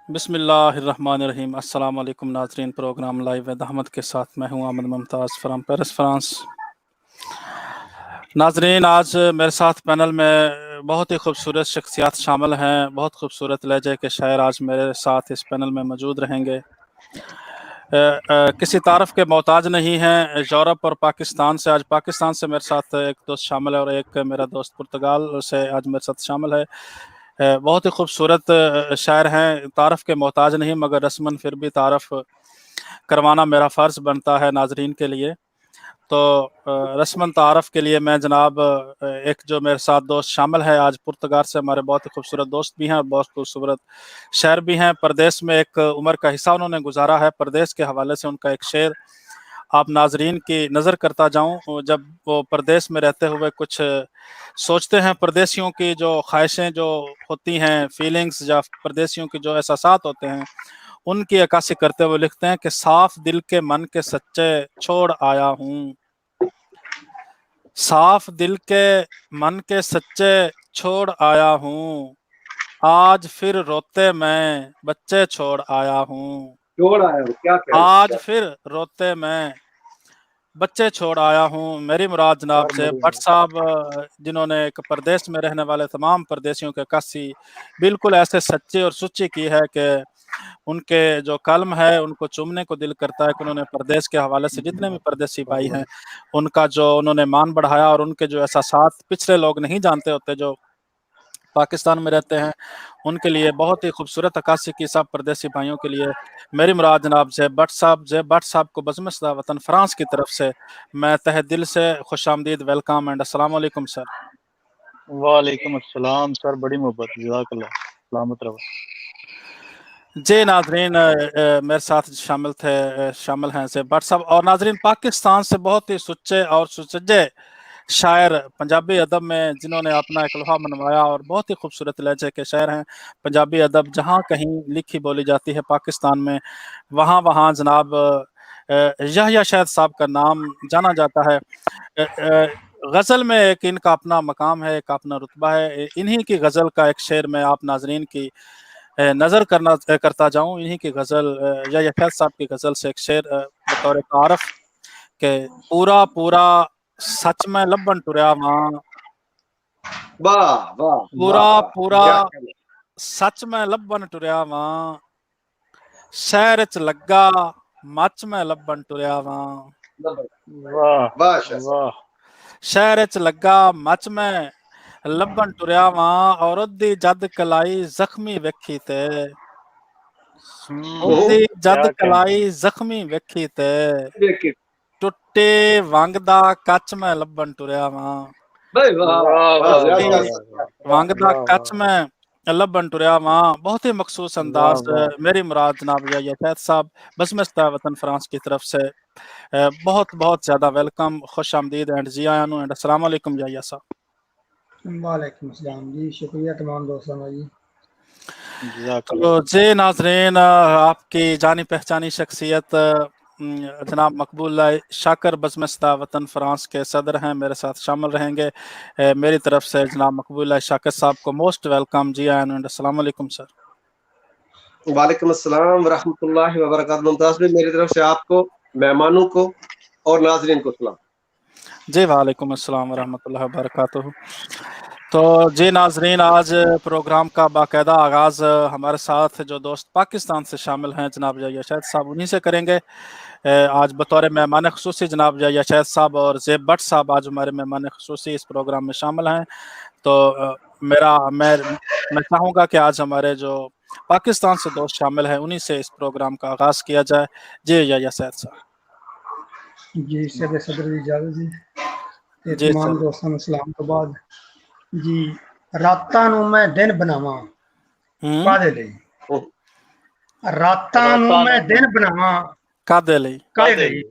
बिस्मिल्लाहिर्रहमानिर्रहीम। अस्सलाम वालेकुम नाज़रीन। प्रोग्राम लाइव विद अहमद के साथ मैं हूं Ahmed Mumtaz from Paris France. नाज़रीन, आज मेरे साथ पैनल में बहुत ही खूबसूरत शख्सियात शामिल हैं। बहुत खूबसूरत लहजे के शायर आज मेरे साथ इस पैनल में मौजूद रहेंगे। किसी तारफ़ के मोहताज नहीं हैं। यूरोप और पाकिस्तान से, आज पाकिस्तान से मेरे साथ एक दोस्त शामिल है और एक मेरा दोस्त पुर्तगाल से आज मेरे साथ शामिल है। बहुत ही खूबसूरत शायर हैं। तारफ़ के मोहताज नहीं, मगर रस्मन फिर भी तारफ़ करवाना मेरा फ़र्ज़ बनता है नाज़रीन के लिए। तो रस्मन तारफ़ के लिए मैं जनाब एक जो मेरे साथ दोस्त शामिल है आज पुर्तगाल से, हमारे बहुत ही खूबसूरत दोस्त भी हैं और बहुत खूबसूरत शायर भी हैं। परदेश में एक उम्र का हिस्सा उन्होंने गुजारा है। परदेश के हवाले से उनका एक शेर आप नाज़रीन की नज़र करता जाऊं। जब वो परदेश में रहते हुए कुछ सोचते हैं, परदेशियों की जो ख्वाहिशें जो होती हैं, फीलिंग्स या परदेशियों की जो एहसासात होते हैं, उनकी अक्कासी करते हुए लिखते हैं कि साफ दिल के मन के सच्चे छोड़ आया हूँ। साफ दिल के मन के सच्चे छोड़ आया हूँ। आज फिर रोते मैं बच्चे छोड़ आया हूँ। छोड़ आया हूँ, क्या कह रहे आज फिर रोते मैं बच्चे छोड़ आया हूँ। मेरी मुराद जनाब से भट्ट साहब, जिन्होंने एक परदेश में रहने वाले तमाम परदेशियों की अक्कासी बिल्कुल ऐसे सच्ची और सुच्ची की है कि उनके जो कलम है उनको चूमने को दिल करता है कि उन्होंने परदेश के हवाले से जितने भी परदेसी भाई हैं उनका जो उन्होंने मान बढ़ाया और उनके जो एहसासात पिछले लोग नहीं जानते होते जो पाकिस्तान में रहते हैं, उनके लिए बहुत ही खूबसूरत अक्कासी की सब परदेसी भाइयों के लिए मेरी मुराद जनाब जय भट्ट साहब को बज़म-ए-सदा वतन फ्रांस की तरफ से मैं तहे दिल से खुशामदीद वेलकम एंड अस्सलाम वालेकुम सर। वालेकुम अस्सलाम सर, बड़ी मोहब्बत, जज़ाकल्लाह, सलामत रहो। जी नाजरीन, मेरे साथ शामिल हैं से भट्ट साहब और नाजरीन पाकिस्तान से बहुत ही सुच्चे और सुसज्जे शायर पंजाबी अदब में जिन्होंने अपना एक लोहा मनवाया और बहुत ही खूबसूरत लहजे के शायर हैं। पंजाबी अदब जहाँ कहीं लिखी बोली जाती है पाकिस्तान में, वहाँ वहाँ जनाब यहया शायद साहब का नाम जाना जाता है। गज़ल में एक इनका अपना मकाम है, एक अपना रुतबा है। इन्हीं की गज़ल का एक शेर मैं आप नाजरीन की नज़र करता जाऊँ। इन्हीं की गज़ल यहया शायद साहब की गज़ल से एक शेर बतौर तारफ़ के पूरा पूरा सच में लब्बन टुरया वां। वाह वाह पूरा वाह, पूरा क्या कहना। सच में लब्बन टुरया वां। शहर च लग्गा मच में लब्बन टुरया वां। वाह वाह शाह साहब। वाह, शहर च लग्गा मच में लब्बन टुरया वां और उदी जद कलाई जख्मी वेखी ते। उदी जद क्या कहना। कलाई जख्मी वेखी ते देखिए टुट्टे वंग दा कच में लब्बन टुरया वां। भाई, वाह वाह वाह, वाह यार वाह क्या टुट्टी वाह वाह। वंग दा वाह कच में लब्बन टुरया वां। बहुत ही मखसूस वाह अंदाज वाह, मेरी मुराद जनाब यहया शायद साहब बज़म-ए-सदा वतन फ्रांस की तरफ से बहुत बहुत ज़्यादा वेलकम, खुश आमदीद एंड जी आया एंड अस्सलाम वालेकुम यहया साहब। वालेकुम सलाम जी, शुक्रिया तमाम दोस्तों का जी। तो जज़ाकल्लाह। जी नाजरीन, आपकी जानी पहचानी शख्सियत जनाब मकबूल शाकर बज़म-ए-सदा वतन फ्रांस के सदर हैं, मेरे साथ शामिल रहेंगे। मेरी तरफ से जनाब मकबूल शाकर साहब को मोस्ट वेलकम, जी आया एंड अस्सलाम वालेकुम सर। वालेकुम अस्सलाम व रहमतुल्लाहि व बरकातहू। मुमताज भाई, मेरी तरफ से आपको, मेहमानों को और नाजरीन को सलाम। जी वालेकुम अस्सलाम व रहमतुल्लाहि व बरकातहू। तो जी नाजरीन, आज प्रोग्राम का बाकायदा आगाज़ हमारे साथ जो दोस्त पाकिस्तान से शामिल हैं जनाब यहया शायद साहब उन्हीं से करेंगे। आज बतौर मेहमान ख़ुसूसी जनाब यहया शायद साहब और ज़ेब भट्ट साहब आज हमारे मेहमान ख़ुसूसी इस प्रोग्राम में शामिल हैं। तो मैं चाहूँगा कि आज हमारे जो पाकिस्तान से दोस्त शामिल हैं उन्हीं से इस प्रोग्राम का आगाज़ किया जाए। जी यहया शायद साहब। जी सदर सदर की इजाज़त जी ते जी तमाम सर। दोस्तों ਨੂੰ ਸਲਾਮ ਤੋਂ ਬਾਅਦ ਜੀ ਰਾਤਾਂ ਨੂੰ ਮੈਂ ਦਿਨ ਬਣਾਵਾਂ ਕਾਦੇ ਲਈ ਰਾਤਾਂ ਨੂੰ ਮੈਂ ਦਿਨ ਬਣਾਵਾਂ कादे ਲਈ ਕਾਦੇ ਲਈ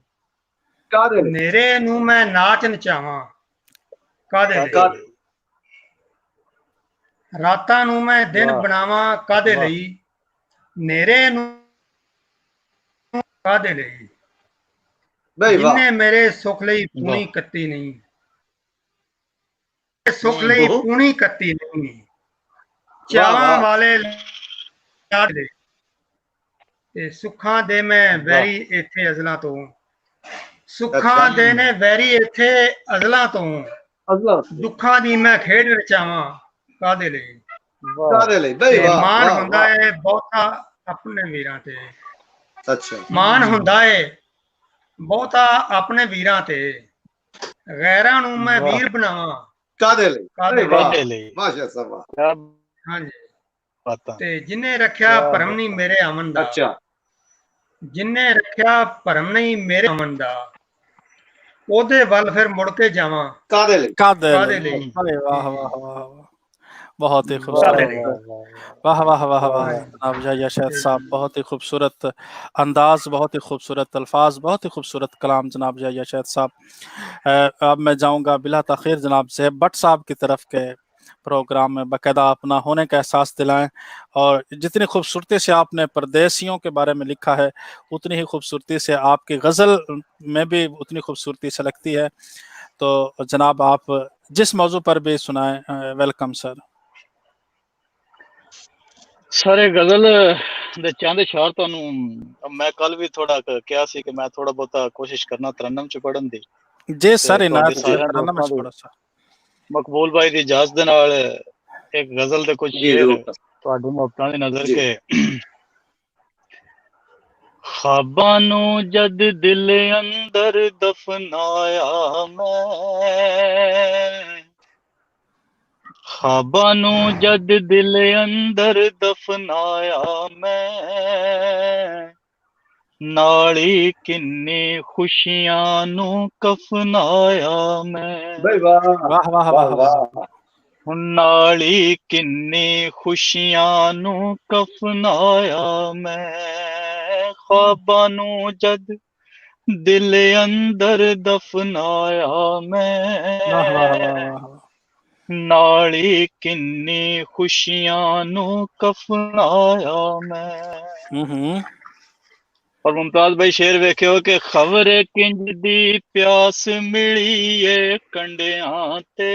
कादे ਨੇਰੇ ਨੂੰ ਮੈਂ ਨਾਚ ਨਚਾਵਾਂ ਕਾਦੇ ਲਈ कादे ਰਾਤਾਂ ਨੂੰ ਮੈਂ ਦਿਨ वाह ਬਣਾਵਾਂ ਕਾਦੇ वाह, ਲਈ ਨੇਰੇ ਨੂੰ ਕਾਦੇ ਲਈ भाई वाह। ਜਿੰਨੇ ਮੇਰੇ ਸੁੱਖ ਲਈ वाह ਪੂਣੀ ਕੱਤੀ ਨਹੀਂ ਸੁਖ ਲਈ ਪੂਣੀ ਕੱਤੀ ਨਹੀਂ, ਚਾਵਾਂ ਵਾਲੇ ਲਾਡੇ ਤੇ ਸੁੱਖਾਂ ਦੇ ਮੈਂ ਵੈਰੀ ਇੱਥੇ ਅਜ਼ਲਾਂ ਤੋਂ, ਸੁੱਖਾਂ ਦੇ ਨੇ ਵੈਰੀ ਇੱਥੇ ਅਜ਼ਲਾਂ ਤੋਂ, ਦੁੱਖਾਂ ਦੀ ਮੈਂ ਖੇਡ ਰਚਾਵਾਂ ਕਾਦੇ ਲਈ, ਮਾਣ ਹੁੰਦਾ ਹੈ ਬਹੁਤਾ ਆਪਣੇ ਵੀਰਾਂ ਤੇ, ਮਾਣ ਹੁੰਦਾ ਹੈ ਬਹੁਤਾ ਆਪਣੇ ਵੀਰਾਂ ਤੇ, ਗੈਰਾਂ ਨੂੰ ਮੈਂ ਵੀਰ ਬਣਾਵਾਂ ਕਾਦੇ ਲਈ। ਹਾਂਜੀ, ਤੇ ਜਿਨੇ ਰੱਖਿਆ ਭਰਮ ਨਹੀਂ ਮੇਰੇ ਅਮਨ ਦਾ, ਜਿਨੇ ਰੱਖਿਆ ਭਰਮ ਨਹੀਂ ਮੇਰੇ ਅਮਨ ਦਾ, ਉਹਦੇ ਵੱਲ ਫਿਰ ਮੁੜ ਕੇ ਜਾਵਾਂ ਕਾਦੇ ਲਈ। वाह वाह वाह, बहुत ही खूबसूरत, वाह वाह वाह वाह जनाब याह्या शहद साहब, बहुत ही खूबसूरत अंदाज, बहुत ही खूबसूरत अल्फाज, बहुत ही खूबसूरत कलाम जनाब याह्या शहद साहब। अब मैं जाऊंगा बिला ताखिर जनाब ज़ेब भट्ट साहब की तरफ के प्रोग्राम में बाकायदा अपना होने का एहसास दिलाएं, और जितनी खूबसूरती से आपने परदेसियों के बारे में लिखा है उतनी ही खूबसूरती से आपकी गज़ल में भी उतनी खूबसूरती से लगती है। तो जनाब आप जिस मौजू पर भी सुनाएं, वेलकम सर। ਸਾਰੇ ਗਜ਼ਲ ਦੇ ਚੰਦ ਇਸ਼ਾਰ ਤੁਹਾਨੂੰ ਮੈਂ ਕੱਲ ਵੀ ਥੋੜਾ ਕਿਹਾ ਸੀ ਕਿ ਮੈਂ ਥੋੜਾ ਬਹੁਤਾ ਕੋਸ਼ਿਸ਼ ਕਰਨਾ ਤਰਨਮ ਚ ਪੜਨ ਦੀ। ਜੀ ਸਰ, ਇਨਾਇਤ ਜੀ, ਤਰਨਮ ਚ ਪੜੋ ਸਰ। ਮਕਬੂਲ ਭਾਈ ਦੀ ਇਜਾਜ਼ਤ ਦੇ ਨਾਲ ਇੱਕ ਗਜ਼ਲ ਦੇ ਕੁਝ ਸ਼ੇਰ ਤੁਹਾਡੀ ਮੁਹੱਬਤਾਂ ਦੀ ਨਜ਼ਰ ਕੇ। ख्वाबां नू जद दिल अंदर दफनाया मैं, ख्वाबां नू जद दिल अंदर दफनाया मैं, नाली किन्नी खुशियां नू कफनाया मैं। वाह वाह वाह वाह, नाली किन्नी खुशियां नू कफनाया मैं, ख्वाबां नू जद दिल अंदर दफनाया मैं, नाली किन्नी खुशियां नू कफनाया मैं। और मुमताज भाई शेर वेख्यो कि खबर किंज दी प्यास मिली है कंडियां ते,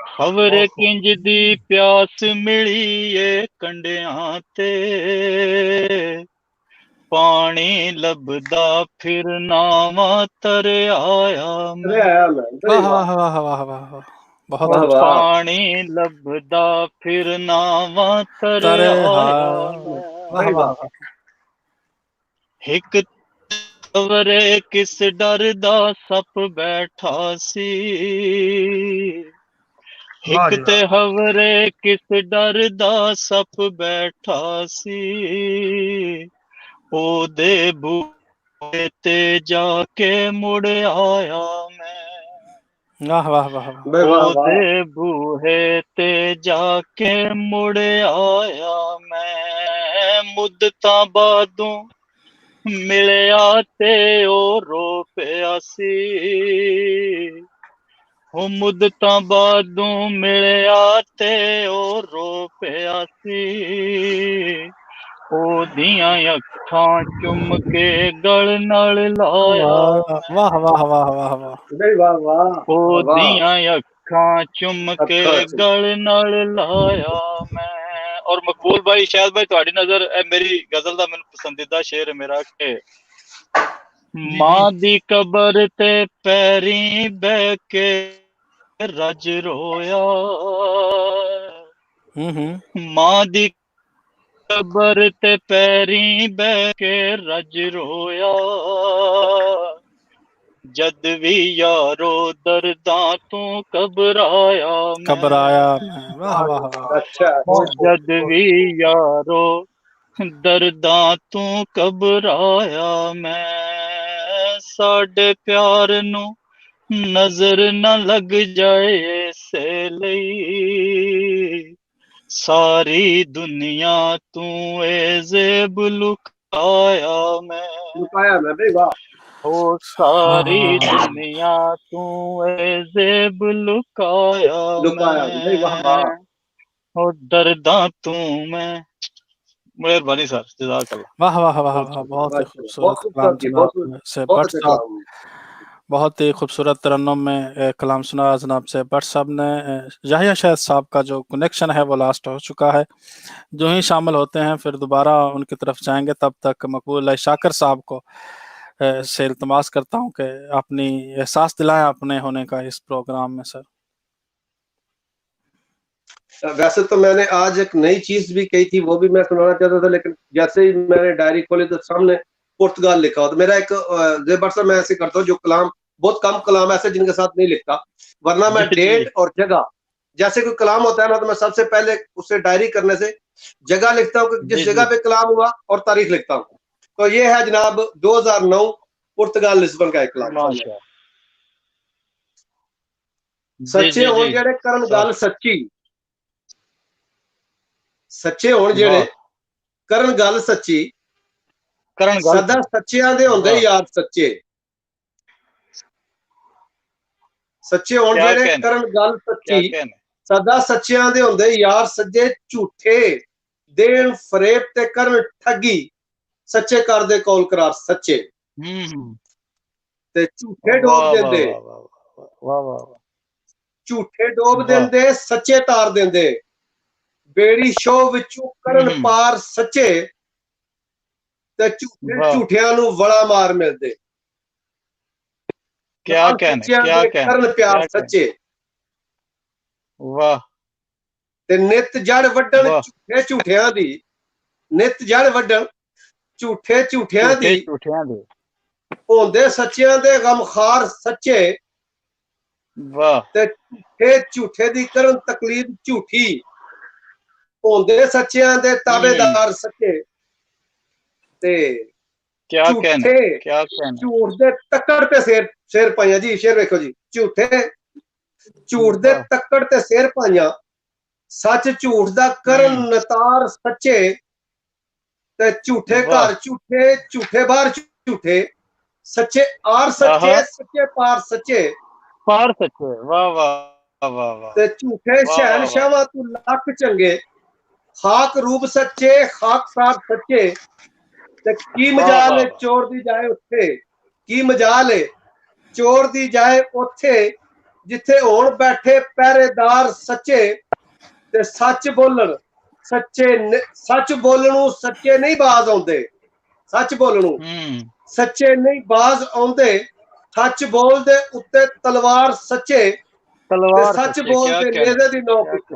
खबर किंज दी प्यास मिली है कंडियां ते, पानी लभदा फिर नावा तर आया मैं। वाह वाह वाह वाह वाह, बहुत पानी लभदा फिर नावा तर आया मैं। हिक तवरे किस डर दा सप बैठा सी, हिक ते हवरे किस डर दा सप बैठा सी, ओदे बूहे ते जाके मुड़ आया मैं। वाह वाह वाह, ओदे बूहे ते जाके मुड़ आया मैं। मुद्दतां बादों मिलिया ते ओ रो पिया सी, ओ मुद्दतां बादों मिलिया ते ओ रो पिया सी, ओदियां अखां चुम के गल नाल लाया। वाह वाह वाह वाह वाह, ओदियां अखां चुम के गल नाल लाया मैं। और मकबूल भाई शायद भाई ਤੁਹਾਡੀ ਨਜ਼ਰ ਮੇਰੀ ਗਜ਼ਲ ਦਾ ਮੈਨੂੰ ਪਸੰਦੀਦਾ ਸ਼ੇਰ ਮੇਰਾ ਕਿ ਮਾਂ ਦੀ ਕਬਰ ਤੇ ਪੈਰੀਂ ਬਹਿ ਕੇ ਰੱਜ ਰੋਇਆ, ਮਾਂ ਦੀ कबर ते पैरीं बह के रज रोया, जद भी यारो दर्दां तू घबराया वाह वाह वाह, जद भी यारो दर्दां तू घबराया मैं। साडे प्यार नू नजर न लग जाए इसे लई, सारी दुनिया तू ज़ेब लुकाया मैं। ओ सारी दुनिया तू ज़ेब लुकाया मैं, ओ दर्दा तू मैं। मेहरबानी सर, जज़ाकल्लाह। वाह वाह वाह वाह, बहुत ही खूबसूरत कलाम जनाब से भट्ट साहब, बहुत ही खूबसूरत तरन्नुम में कलाम सुना जनाब से। बट साहब ने याहिया शहद साहब का जो कनेक्शन है वो लास्ट हो चुका है, जो ही शामिल होते हैं फिर दोबारा उनकी तरफ जाएंगे। तब तक मकबूल शाकर साहब को से इल्तमास करता हूँ कि अपनी एहसास दिलाएं अपने होने का इस प्रोग्राम में सर। वैसे तो मैंने आज एक नई चीज भी कही थी, वो भी मैं सुनाना चाहता था, लेकिन जैसे ही मैंने डायरी खोली तो सामने पुर्तगाल लिखा हो। तो मेरा एक जेबर साहब, मैं ऐसे करता हूँ, जो कलाम बहुत कम कलाम ऐसे जिनके साथ नहीं लिखता, वरना मैं डेट और जगह, जैसे कोई कलाम होता है ना, तो मैं सबसे पहले उससे डायरी करने से जगह लिखता हूँ कि जिस जगह पे कलाम हुआ, और तारीख लिखता हूँ। तो ये है जनाब 2009 पुर्तगाल लिस्बन का एक कलाम। सच्चे होण जेड़े करन गल सच्ची, सच्चे होण जेड़े करन गल सच्ची, सदा सच्चियां दे हुंदे यार सच्चे। सच्चे होण जेड़े करन गल सच्ची, सदा सच्चियां दे हुंदे यार सज्जे। झूठे देन फरेब ते करन ठगी, सच्चे कर दे कौल करार सच्चे। ते झूठे डोब देंदे, झूठे डोब देंदे, सच्चे तार देंदे। बेड़ी शो विचों करन पार सच्चे, ते झूठे झूठियां नूं वड़ा मार मिलदे। क्या कहने करन प्यार सच्चे। वाह। ते नित जड़ वड्डण झूठे झूठियां दी, नित जड़ वड्डण झूठे झूठियां दी, होंदे सच्चियां दे गमखार सच्चे। वाह। ते झूठे झूठे दी करन तकलीफ झूठी, होंदे सच्चियां दे ताबेदार सच्चे। ते क्या कहने झूठ दे तक्कड़ ते सिर पाइयां जी। शेर वेखो जी, झूठ दे तक्कड़ ते सिर पाइयां, सच झूठ दा करन नतार सच्चे। ते झूठे घर झूठे, झूठे बाहर झूठे, सच्चे आर सच्चे, सच्चे पार सच्चे। वाह वाह वाह वाह। ते झूठे शहनशाह तू लख चंगे, खाक रूप सच्चे, खाक सार सच्चे। ते की मजाल है चोर दी जाए उत्थे, की मजाल है चोर दी जाए उत्थे, जिथे होण बैठे पहरेदार सच्चे। ते सच बोलन सच्चे, सच बोलणू सच्चे नहीं बाज आउंदे, सच बोलणू सच्चे नहीं बाज आउंदे। सच बोलदे उत्ते तलवार सच्चे, ते सच बोलदे नेज़े दी नौ कुत्ते।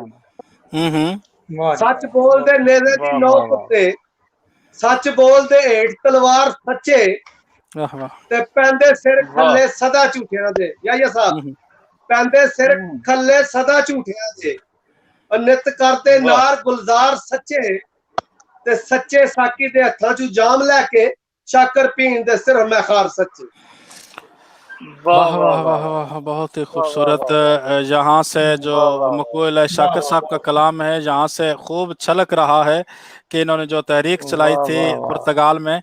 सच बोलदे नेज़े दी नौ कुत्ते, सच बोलदे हेठ तलवार सच्चे। ते पैंदे सिर खल्ले सदा झूठियां दे। याहिया साहब, पैंदे सिर खल्ले सदा झूठियां दे। नित करते नार गुलजार सच्चे, ते सच्चे साकी दे हत्थां चों जाम लैके शाकर पीन दे सिर मैखार सच्चे। वाह वाह वाह वाह, बहुत ही खूबसूरत। यहाँ से जो मकबूल शाकिर साहब का कलाम है, यहाँ से खूब छलक रहा है कि इन्होंने जो तहरीक चलाई थी पुर्तगाल में,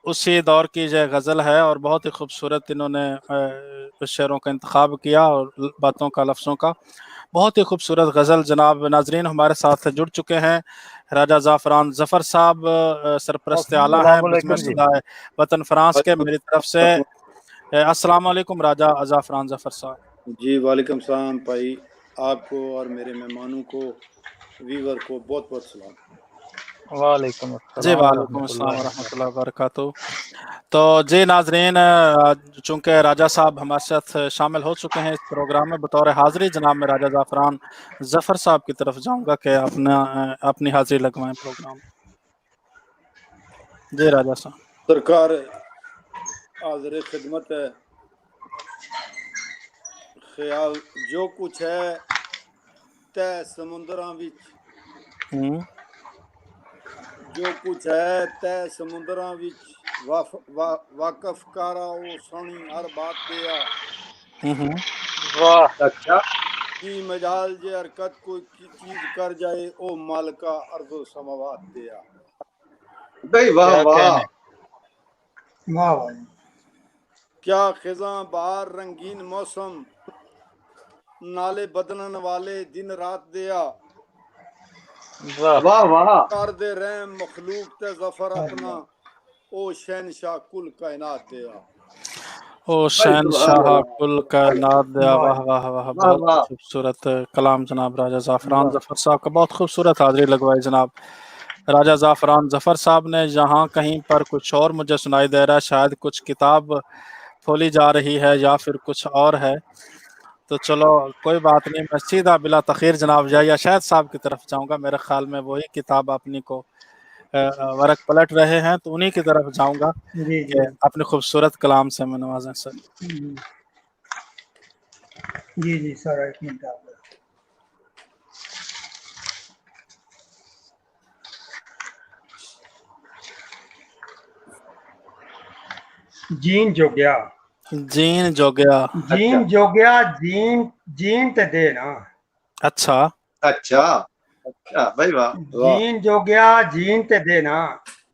उसी दौर की जो गज़ल है। और बहुत ही खूबसूरत इन्होंने शेरों का इंतखाब किया और बातों का, लफ्ज़ों का। बहुत ही खूबसूरत गज़ल। जनाब नाजरीन हमारे साथ जुड़ चुके हैं राजा ज़ाफ़रान ज़फ़र साहब, सरपरस्त आला हैं वतन फ्रांस के। मेरी तरफ से अस्सलाम वालेकुम राजा ज़ाफ़रान ज़फ़र साहब। जी वालेकुम सलाम भाई, आपको और मेरे मेहमानों को, वीवर को बहुत बहुत सलाम। वालेकुम जी वालेकुम अस्सलाम वरहमतुल्लाहि वबरकातुहू। तो जी नाजरीन, चूँकि राजा साहब हमारे साथ शामिल हो चुके हैं इस प्रोग्राम में बतौर हाज़िरी, जनाब मैं राजा ज़ाफ़रान ज़फ़र साहब की तरफ जाऊँगा कि अपनी हाज़िरी लगवाएं प्रोग्राम। जी राजा साहब। सरकार हाज़िर खिदमत है। ख्याल जो कुछ है तै समुंदरां विच, जो कुछ है तै समुंदरां विच, वाकफ कारा ओ सोनी हर बात दिया। वाह। अच्छा, की मजाल जे हरकत कोई चीज कर जाए, ओ मालका अर्ज़ो समावात दिया। भाई वाह वाह वाह। क्या खिज़ां बहार रंगीन मौसम, नाले बदलन वाले दिन रात दिया। वाह वाह। कर दे रहम मखलूक ते ज़फर अपना, ओ शहनशाह कुल कायनात दिया। ओ भाई शहनशाह सुभान कुल कायनात दया, वाह वाह वाह, वाह बहुत वाह खूबसूरत कलाम जनाब राजा ज़ाफ़रान वाह। ज़फ़र साहब का, बहुत खूबसूरत हाज़िरी लगवाई जनाब राजा ज़ाफ़रान ज़फ़र साहब ने। जहाँ कहीं पर कुछ और मुझे सुनाई दे रहा है, शायद कुछ किताब खोली जा रही है या फिर कुछ और है, तो चलो कोई बात नहीं, मैं सीधा बिला तख़ीर जनाब या शायद साहब की तरफ जाऊँगा। मेरे ख़्याल में वही किताब अपनी को वर्क पलट रहे हैं, तो उन्हीं की तरफ जाऊँगा जी जी कि अपने खूबसूरत कलाम से मैं नवाजें सर। जी जी सर, एक मिनट आप जीन जोग्या, जीन जोगिया। जीन जोग्या, जीन जीन ते दे ना, अच्छा अच्छा अच्छा भाई वाह वाह जीन जोग्या जीन ते दे ना,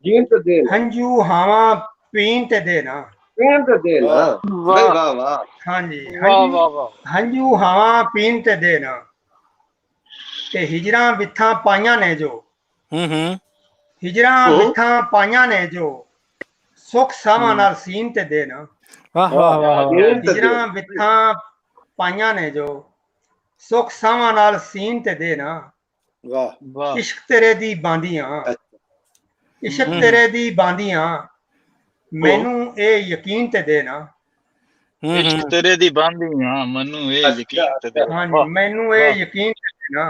जीन तो देना हंजू हावा पीन ते दे ना। प्रेम तो देना वाह भाई वाह वाह वाह हाँ जी, वाह वाह वाह। हंजू हावा पीन ते दे ना, ते हिजरा बिथा पाइया ने जो, हम्म हिजरा बिथा पाइया ने जो, सुख सावा नाल सीन ते दे ना। वाह वाह वाह वाह वाह। प्रेम तो हिजरा देना बिथा पाइया ने जो, सुख सावा नाल सीन ते दे ना। वाह वाह इश्क तेरे दी बांदियां, अच्छा इश्क हम्म तेरे दी बांदियां, मैनू ए यकीन ते दे ना। इश्क हम्म तेरे दी बांधियां, मनु ये अच्छा यकीन ते दे। हाँ जी, वाह मैनू ए वाह। यकीन ते दे ना।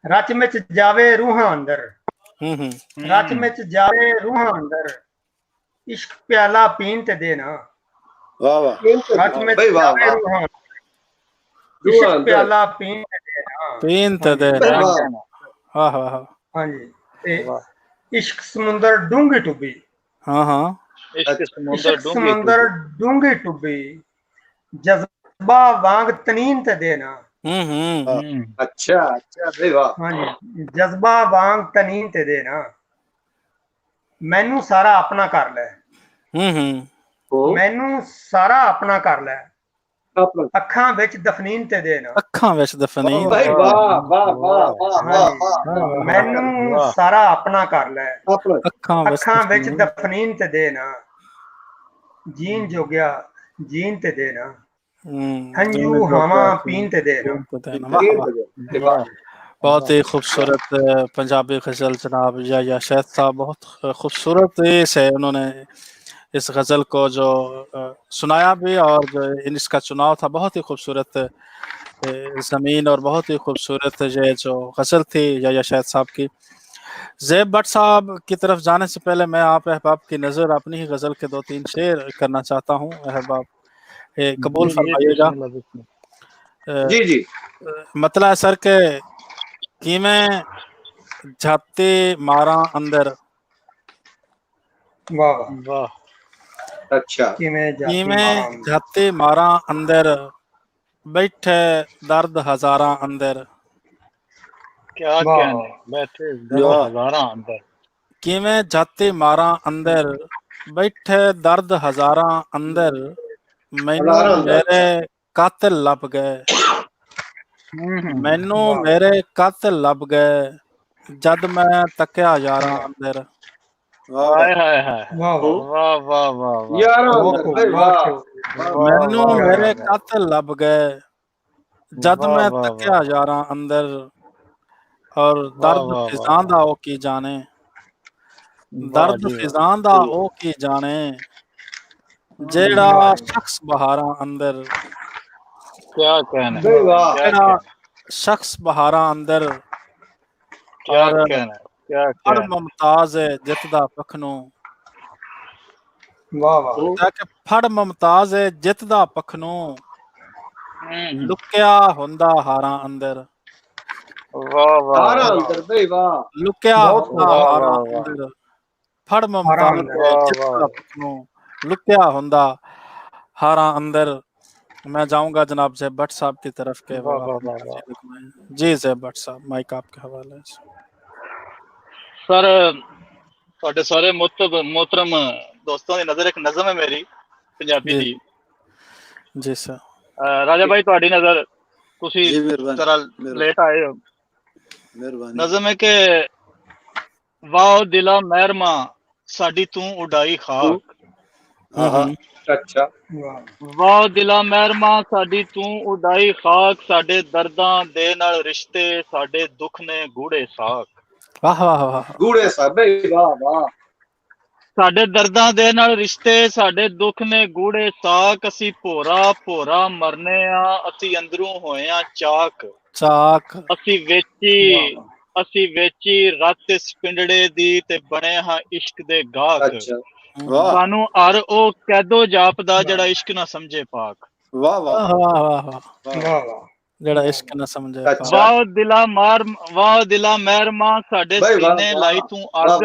रच मिच जावे रूहां अंदर, हम्म रच मिच जावे रूहां अंदर, इश्क प्याला पीन ते दे ना। वाह वाह प्रेम तो रच देना मिच भाई वाह जावे वाह रूहां, रूह इश्क अंदर प्याला पीन ते दे ना। तीन हाँ ते जी, देना। भाई क्या वाह कहना। वाह वाह। हाँ जी, ते वाह। इश्क समुंदर डूंगी टुबी, हाँ इश्क अच्छा समुंदर इश्क डूंगी समुंदर टूटी। डूंगी टुबी, जज्बा वांग तनीन ते देना। हम्म। अच्छा अच्छा भाई वाह हाँ जी, जज्बा वांग तनीन ते देना। मैनू सारा अपना कर ले, हम्म हो मैनू सारा अपना कर ले, अपना अखां विच दफनीन ते देना। अखा विच दफनीन भाई ते वाह वाह वाह वाह वाह वाह हाँ वाह जी, वाह वाह वाह वाह। मैनू वाह। सारा अपना कर ले, अपना अखा विच अखां विच दफनीन दफनीन ते देना। जीन जोग्या जीन ते देना, हंजू जीन हावा जोगिया पीन ते देना। तीन ते देना। वाह प्रेम वाह। तो देना भाई वाह वाह बहुत ही खूबसूरत पंजाबी गज़ल जनाब या शायद साहब बहुत खूबसूरत से उन्होंने इस गज़ल को जो सुनाया भी, और जो इसका चुनाव था बहुत ही खूबसूरत ज़मीन, और बहुत ही खूबसूरत ये जो गज़ल थी या शायद साहब की। ज़ैब भट्ट साहब की तरफ जाने से पहले मैं आप अहबाब की नज़र अपनी ही गज़ल के 2-3 शेर करना चाहता हूँ। अहबाब कबूल जी जी फरमाइएगा। बिस्मिल्लाह बिस्मिल्लाह। अ, जी जी मतला सर के कीमें झाती मारा अंदर, वाह वाह, वाह अच्छा किवें जाती कीमें मारा झाती मारा अंदर, बैठे दर्द हजारा अंदर। क्या वाह कहने, वाह, बैठे दर्द वाह हजारा अंदर। कीमें झाती मारा अंदर, बैठे दर्द हजारा अंदर, मैनू हजारा अंदर मेरे अच्छा कातिल लब गए, मैनू वाह मेरे कातिल लब गए, जद मैं तकिया यारा अंदर। वाह हाय वाह हाय हाय। वाह वाह, वाह वाह वाह वाह। यारा बहुत अंदर खूब, भाई बहुत वाह खूब, वाह वाह मैनू वाह क्या मेरे वाह बात है। वाह कातिल लब गए, जद वाह मैं वाह तकिया यारा अंदर, और वाह दर्द वाह वाह फिजांदा ओ की जाने, वाह दर्द जी वाह। फिजांदा ओ की जाने, जेड़ा वाह जी वाह, शख्स बहारा अंदर, क्या कहना भाई है, वाह क्या जेड़ा कहना, शख्स बहारा अंदर, क्या और कहना, क्या फड़ कहना। मुमताज है जितदा पखनू, वाह वाह, ताकि फड़ मुमताज है जितदा पखनू, हम्म। लुकिया हुंदा हारा अंदर, वाह वाह हारा वाह अंदर भाई वाह लुकिया बहुत हुंदा खूब, वाह हारा वाह वाह अंदर, फड़ हारा मुमताज अंदर, है वाह वाह जितदा पखनू, लुकिया हुंदा हारा अंदर। मैं जाऊंगा जनाब जैब भट्ट साहब की तरफ के, वो वाह वाह अपनी वाह वाह। हाजिरी लगवाएं। जी जैब भट्ट साहब, माइक आपके हवाले है। सर ਤੁਹਾਡੇ ਸਾਰੇ मोहतरम ਦੋਸਤਾਂ ਦੀ ਨਜ਼ਰ ਇੱਕ ਨਜ਼ਮ ਹੈ ਮੇਰੀ ਪੰਜਾਬੀ जी ਦੀ। जी सर। ਰਾਜਾ ਭਾਈ ਤੁਹਾਡੀ ਨਜ਼ਰ, ਤੁਸੀਂ जी मेहरबानी जरा मेहरबानी लेट आए हो। मेहरबानी नज़म है कि वाओ दिला मेहरमा साडी तू उड़ाई खाक, हाँ हाँ ਅੱਛਾ ਵਾਹ ਵਾਹ ਦਿਲਾ ਮਹਿਰਮਾ ਸਾਡੀ ਤੂੰ ਉਡਾਈ ਖਾਕ, ਸਾਡੇ ਦਰਦਾਂ ਦੇ ਨਾਲ ਰਿਸ਼ਤੇ, ਸਾਡੇ ਦੁੱਖ ਨੇ ਗੂੜੇ ਸਾਕ। वाह वाह वाह ਗੂੜੇ ਸਾਬੇ ਵਾਹ ਵਾਹ ਸਾਡੇ ਦਰਦਾਂ ਦੇ ਨਾਲ ਰਿਸ਼ਤੇ, ਸਾਡੇ ਦੁੱਖ ਨੇ ਗੂੜੇ ਸਾਕ, ਅਸੀਂ ਭੋਰਾ ਭੋਰਾ ਮਰਨੇ ਆ, ਅਸੀਂ ਅੰਦਰੋਂ ਹੋਏ ਆ ਚਾਕ। चाक ਅਸੀਂ ਵੇਚੀ ਅਸੀਂ ਵੇਚੀ ਰੱਤ ਇਸ ਪਿੰਡੜੇ ਦੀ, ਤੇ ਬਣੇ ਹਾਂ ਇਸ਼ਕ ਦੇ ਗਾਹਕ। ਅੱਛਾ ਵਾਹ ਸਾਨੂੰ ਹਰ ਉਹ ਕੈਦੋ ਜਾਪਦਾ ਜਿਹੜਾ ਇਸ਼ਕ ਨਾ ਸਮਝੇ ਪਾਕ। ਵਾਹ ਵਾਹ वाह वाह वाह वाह ਵਾਹ ਵਾਹ जेड़ा इश्क न समझे अच्छा। ਵਾਹ ਦਿਲਾ ਮਾਰ ਵਾਹ ਦਿਲਾ ਮਹਿਰਮਾ ਸਾਡੇ ਬਈ ਵਾਹ, ਸੀਨੇ ਵਾਹ, ਲਾਈ ਤੂੰ ਵਾਹ, ਅੱਗ।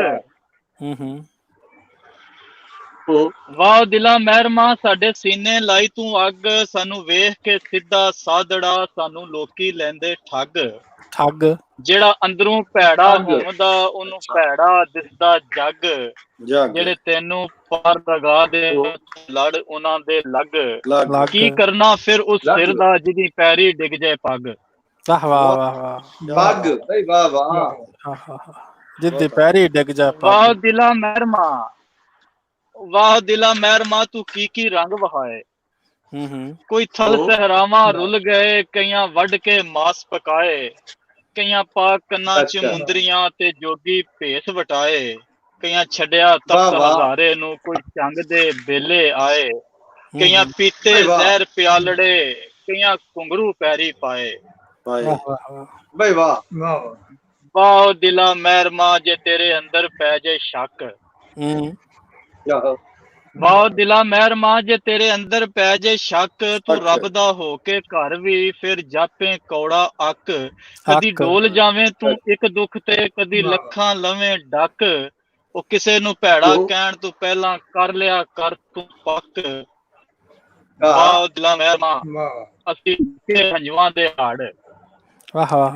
ਵਾਹ। ਵਾਹ ਦਿਲਾ ਮਹਿਰਮਾ ਸਾਡੇ ਸੀਨੇ ਲਾਈ ਤੂੰ ਅੱਗ, ਸਾਨੂੰ ਵੇਖ ਕੇ ਸਿੱਧਾ ਸਾਧੜਾ, ਸਾਨੂੰ ਲੋਕੀ ਲੈਂਦੇ ਠੱਗ। ठग ਜਿਹੜਾ ਅੰਦਰੋਂ ਭੈੜਾ ਠੱਗ। ਘੁੰਮਦਾ ਉਹਨੂੰ ਭੈੜਾ ਦਿਸਦਾ ਜੱਗ। ਜੱਗ ਜਿਹੜੇ ਤੈਨੂੰ ਪਾਰ ਲਗਾ ਦੇ ਲੜ ਉਹਨਾਂ ਦੇ ਲੱਗ। ਲੱਗ लग ਕੀ ਕਰਨਾ ਫਿਰ ਉਸ ਲੱਗ। ਸਿਰ ਦਾ ਜਿਹਦੀ ਪੈਰੀ ਡਿੱਗ ਜਾਏ ਪੱਗ। वाह वाह वाह वाह ਪੱਗ ਬਈ ਵਾਹ ਵਾਹ हाँ, हाँ, हाँ। जिद्दी पैरी डिग जाए ਵਾਹ पग ਦਿਲਾ ਮਹਿਰਮਾ ਵਾਹ ਦਿਲਾ ਮਹਿਰਮਾ ਤੂੰ ਕੀ ਰੰਗ ਵਹਾਏ। ਕੋਈ ਥਲ ਸਹਿਰਾਵਾਂ ਰੁੱਲ ਗਏ, ਕਈਆਂ ਵੱਢ ਕੇ ਮਾਸ ਪਕਾਏ। ਕਈਆਂ ਪਾ ਕੰਨਾਂ ਚ ਅੱਛਾ। ਮੁੰਦਰੀਆਂ ਤੇ ਜੋਗੀ ਭੇਸ ਵਟਾਏ। ਕਈਆਂ ਛੱਡਿਆ ਤਖਤ ਵਾਹ, ਵਾਹ। ਹਜ਼ਾਰੇ ਨੂੰ, ਕੋਈ ਚੰਗ ਦੇ ਬੇਲੇ ਆਏ। ਕਈਆਂ ਪੀਤੇ ਵਾਹ, ਵਾਹ। ਜ਼ਹਿਰ ਪਿਆਲੜੇ, ਕਈਆਂ ਘੁੰਗਰੂ ਪੈਰੀ ਪਾਏ। ਪਾਏ वाह वाह वाह ਬਈ ਵਾਹ ਵਾਹ ਵਾਹ ਦਿਲਾ ਮਹਿਰਮਾ ਜੇ ਤੇਰੇ ਅੰਦਰ ਪੈ ਜੇ ਸ਼ੱਕ। ਆਹੋ। ਵਾਹ ਦਿਲਾ ਮਹਿਰਮਾ ਜੇ ਤੇਰੇ ਅੰਦਰ ਪੈ ਜੇ ਸ਼ੱਕ, ਤੂੰ ਸ਼ੱਕ। ਰੱਬ ਦਾ ਹੋ ਕੇ ਘਰ ਵੀ ਫਿਰ ਜਾਪੇ ਕੌੜਾ ਅੱਕ। ਕਦੀ ਅੱਕ। ਡੋਲ ਜਾਵੇਂ ਤੂੰ ਇੱਕ ਦੁੱਖ ਤੇ, ਕਦੀ ਵਾਹ। ਲੱਖਾਂ ਲਵੇਂ ਡੱਕ। ਉਹ ਕਿਸੇ ਨੂੰ ਭੈੜਾ ਉਹ। ਕਹਿਣ ਤੋਂ ਪਹਿਲਾਂ ਕਰ ਲਿਆ ਕਰ ਤੂੰ ਪੱਕ। ਆਹ। ਵਾਹ ਦਿਲਾ ਮਹਿਰਮਾ ਵਾਹ ਅਸੀਂ ਡੱਕੇ ਹੰਝੂਆਂ ਦੇ ਹਾੜ। वाह वाह